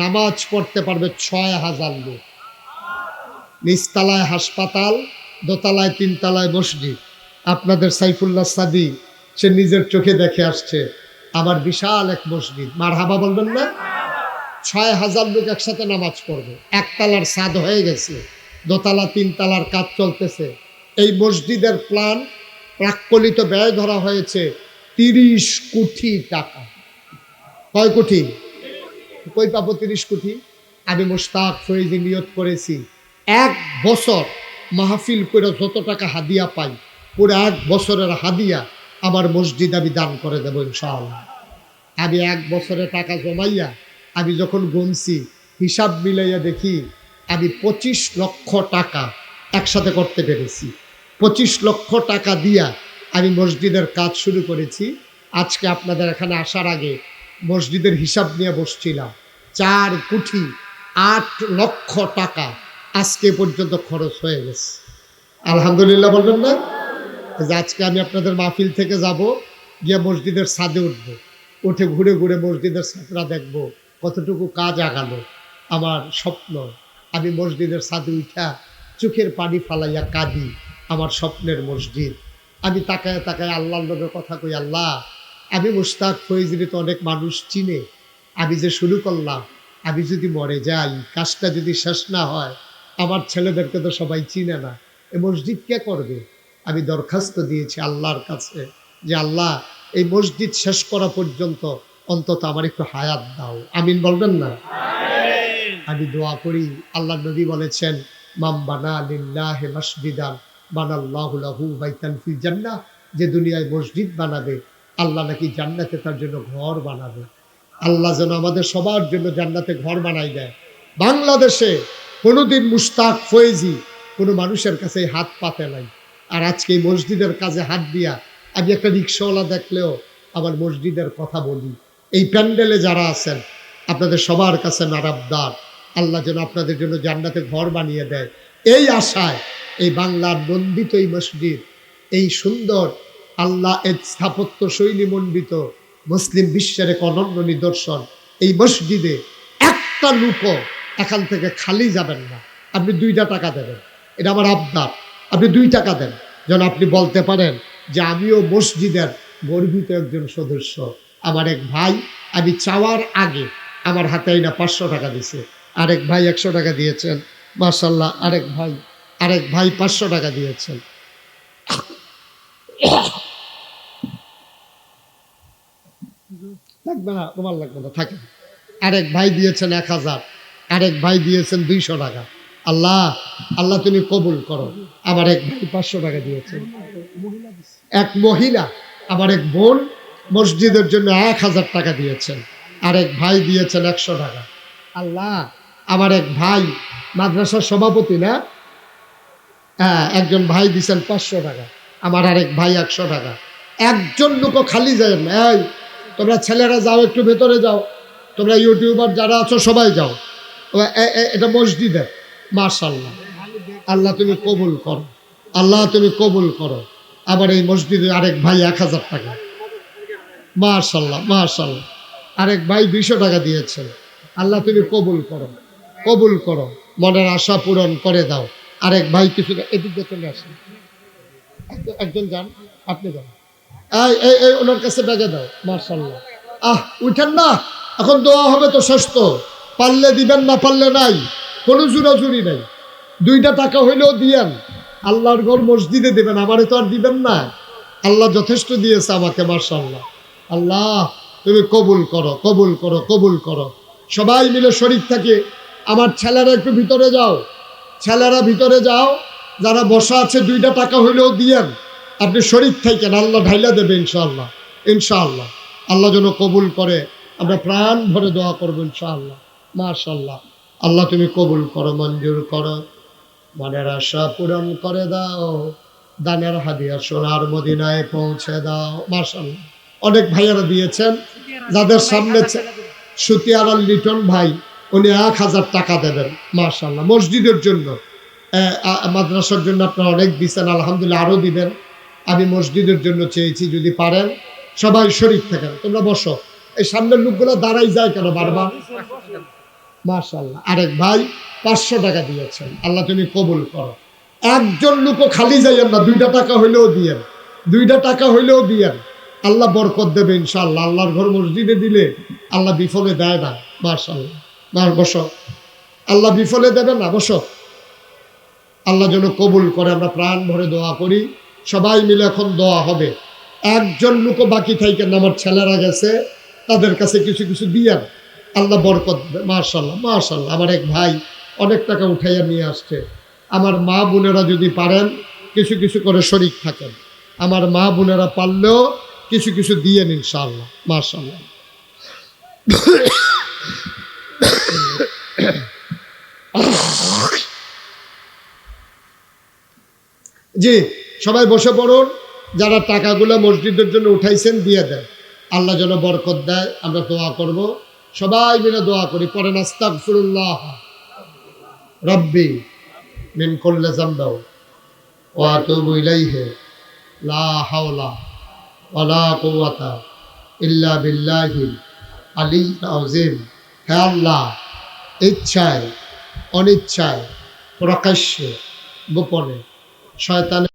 নামাজ পড়তে পারবে 6,000 লোক। নিচতলায় হাসপাতাল, দোতলায় 3 তলায় মসজিদ। আপনাদের সাইফুল্লাহ সাদি সে নিজের চোখে দেখে আসছে আমার বিশাল এক মসজিদ। মারহাবা বলবেন না? 6,000 লোক একসাথে নামাজ পড়বে। 1 তলার ছাদ হয়ে গেছে, দোতলা 3 তলার কাজ চলতেছে। এই মসজিদের প্ল্যান, প্রাক্কলিত ব্যয় ধরা হয়েছে 30 কোটি টাকা। কয় কোটি? কই পাবো 30 কোটি? আমি মুশতাক ফৈজি নিয়ত করেছি 1 বছর মাহফিল করে যত টাকা হাদিয়া পাই, পুরো 1 বছরের হাদিয়া আমার মসজিদ আমি দান করে দেবো ইনশাআল্লাহ। আমি 1 বছরে টাকা জমাইয়া আমি যখন গুনছি, হিসাব মিলাইয়া দেখি আমি 25 লক্ষ টাকা একসাথে করতে পেরেছি। 25 লক্ষ টাকা দিয়া আমি মসজিদের কাজ শুরু করেছি। আজকে আপনাদের এখানে আসার আগে মসজিদের হিসাব নিয়ে বসছিলাম, 4 কোটি 8 লক্ষ টাকা আজকে পর্যন্ত খরচ হয়ে গেছে। আলহামদুলিল্লাহ বলবেন না? যে আজকে আমি আপনাদের মাহফিল থেকে যাব, গিয়ে মসজিদের ছাদে উঠবো, উঠে ঘুরে ঘুরে মসজিদের ছাত্রা দেখবো কতটুকু কাজ আগালো। আমার স্বপ্ন আমি মসজিদের ছাদে উঠা চোখের পানি ফালাইয়া কাঁদি, আমার স্বপ্নের মসজিদ। আমি তাকায় তাকায় আল্লাহর লোকের কথা কই, আল্লাহ আমি মুশতাক ফৈজির তো অনেক মানুষ চিনে, আমি যে শুরু করলাম, আমি যদি মরে যাই, কাজটা যদি শেষ না হয়, আমার ছেলেদেরকে তো সবাই চিনে না, এই মসজিদ কে করবে? আমি দরখাস্ত দিয়েছি আল্লাহর কাছে যে আল্লাহ এই মসজিদ শেষ করা পর্যন্ত অন্তত আমার একটু হায়াত দাও। আমিন বলবেন না? আমি দোয়া করি, আল্লাহ নবী বলেছেন মাম বানা লিল্লাহি মাসজিদান বানাল্লাহু লাহু বাইতান ফিল জান্নাহ, যে দুনিয়ায় মসজিদ বানাবে আল্লাহ নাকি জান্নাতে তার জন্য ঘর বানাবে। আল্লাহ যেন আমাদের সবার জন্য জান্নাতে ঘর বানাই দেয়। বাংলাদেশে কোনোদিন মুশতাক ফৈজি কোনো মানুষের কাছে হাত পাতে নাই, আর আজকে এই মসজিদের কাজে হাত দিয়া আমি একটা রিক্সাওয়ালা দেখলেও আমার মসজিদের কথা বলি। এই প্যান্ডেলে যারা আছেন আপনাদের সবার কাছে নারাবদার, আল্লাহ যেন আপনাদের জন্য জান্নাতে ঘর বানিয়ে দেয়। এই আশায় এই বাংলার নন্দিত এই মসজিদ, এই সুন্দর আল্লাহ এর স্থাপত্য শৈলী মণ্ডিত মুসলিম বিশ্বের এক অনন্য নিদর্শন, এই মসজিদে একটা লুকও এখান থেকে খালি যাবেন না। আপনি 2টা টাকা দেবেন, এটা আমার আবদার। আপনি 2 টাকা দেন, যেন আপনি বলতে পারেন যে আমিও মসজিদের গর্বিত একজন সদস্য। আমার এক ভাই, আমি চাওয়ার আগে আমার হাতে না 500 টাকা দিছে, আরেক ভাই 100 টাকা দিয়েছেন, মাশাআল্লাহ। আরেক ভাই 500 টাকা দিয়েছেন। লাগবে না, তোমার লাগবে না, থাকে। আরেক ভাই দিয়েছেন 1000, আরেক ভাই দিয়েছেন 200 টাকা। আল্লাহ আল্লাহ তুমি কবুল করো। আমার এক ভাই 500 টাকা দিয়েছেন। এক মহিলা, আমার এক বোন মসজিদের জন্য 1000 টাকা দিয়েছেন, আরেক ভাই দিয়েছেন 100 টাকা। আল্লাহ আমার এক ভাই মাদ্রাসার সভাপতি না, হ্যাঁ, একজন ভাই দিয়েছেন 500 টাকা, আমার আরেক ভাই 100 টাকা। একজন লোকও খালি যায় না। এই তোমরা ছেলেরা যাও, একটু ভেতরে যাও, তোমরা ইউটিউবার যারা আছো সবাই যাও। এটা মসজিদে। মাশাআল্লাহ, আল্লাহ তুমি কবুল করো, আল্লাহ তুমি কবুল করো। আবার এই মসজিদে আরেক ভাই 1000 টাকা, মাশাআল্লাহ মাশাআল্লাহ। আরেক ভাই 200 টাকা দিয়েছেন। আল্লাহ তুমি কবুল করো, কবুল করো, মনের আশা পূরণ করে দাও। আরেক ভাই কিছু এদিকে চলে আসেন, একজন যান, আপনি যান, এই ওনার কাছে ব্যাগে দাও। মাশাআল্লাহ। উঠেন না, এখন দোয়া হবে তো, শেষ তো। পারলে দিবেন, না পারলে নাই, কোনো জুরাজুরি নাই। 2টা টাকা হইলেও দিয়েন, আল্লাহর ঘর মসজিদে দেবেন, আমারে তো আর দিবেন না। আল্লাহ যথেষ্ট দিয়েছে আমাকে। মাশাআল্লাহ। আল্লাহ তুমি কবুল করো, কবুল করো, কবুল করো। সবাই মিলে শরীক থাকে। আমার ছেলেরা একটু ভিতরে যাও, ছেলেরা ভিতরে যাও, যারা বসা আছে 2টা টাকা হইলেও দিয়েন। আপনি শরীক থাকেন, আল্লাহ ঢাইলা দেবে ইনশাআল্লাহ, ইনশাআল্লাহ। আল্লাহ যেন কবুল করে, আমরা প্রাণ ভরে দোয়া করবো ইনশাআল্লাহ। মাশাআল্লাহ। আল্লাহ তুমি কবুল করো, মঞ্জুর করো, মনের আশা পূরণ করে দাও, দানের হাদিয়া সোনার মদিনায় পৌঁছে দাও। মাশাআল্লাহ। অনেক ভাইয়ারা দিয়েছেন, যাদের সামনে সুতিয়ার লিটন ভাই, উনি 1000 টাকা দেবেন। মাশাআল্লাহ। মসজিদের জন্য, মাদ্রাসার জন্য আপনারা অনেক দিচ্ছেন, আলহামদুলিল্লাহ, আরও দিবেন। আমি মসজিদের জন্য চেয়েছি, যদি পারেন সবাই শরীক থাকেন। তোমরা বসো, এই সামনের লোকগুলো দাঁড়াই যায় কেন বারবার? মাশাআল্লাহ। আরেক ভাই 500 টাকা দিয়েছেন, আল্লাহ তুমি কবুল করো। একজন লোকও খালি যাইয়েন না, 2টা টাকা হইলেও দিয়েন, 2টা টাকা হইলেও দিয়েন। আল্লাহ বরকত দেবে ইনশাআল্লাহ। আল্লাহর ঘর মসজিদে দিলে আল্লাহ বিফলে দেয় না। মাশাআল্লাহ। বসো, আল্লাহ বিফলে দেবে না, বসো। আল্লাহ যেন কবুল করে, আমরা প্রাণ ভরে দোয়া করি। সবাই মিলে এখন দোয়া হবে। একজন লোকও বাকি থাকেন না, আমার ছেলেরা গেছে, তাদের কাছে কিছু কিছু দিয়েন, আল্লাহ বরকত দেবে। মাশাআল্লাহ মাশাআল্লাহ। আমার এক ভাই অনেক টাকা উঠাইয়া নিয়ে আসছে। আমার মা বোনেরা যদি পারেন কিছু কিছু করে শরীক থাকেন, আমার মা বোনেরা পারলেও কিছু কিছু দিয়েন ইনশাআল্লাহ। মাশাআল্লাহ। জি, সবাই বসে পড়ুন। যারা টাকাগুলো মসজিদের জন্য উঠাইছেন দিয়ে দেন, আল্লাহ যেন বরকত দেয়। আমরা দোয়া করব, সবাই মিলে দোয়া করি। পরে আস্তাগফিরুল্লাহ রাব্বি মিন কুল্লি যামবি ওয়া আতুবু ইলাইহি লা হাওলা ওয়ালা কুওয়াতা ইল্লা বিল্লাহিল আলিয়্যিল আযীম। হে আল্লাহ, ইচ্ছায় অনিচ্ছায়, প্রকাশ্যে গোপনে শয়তানের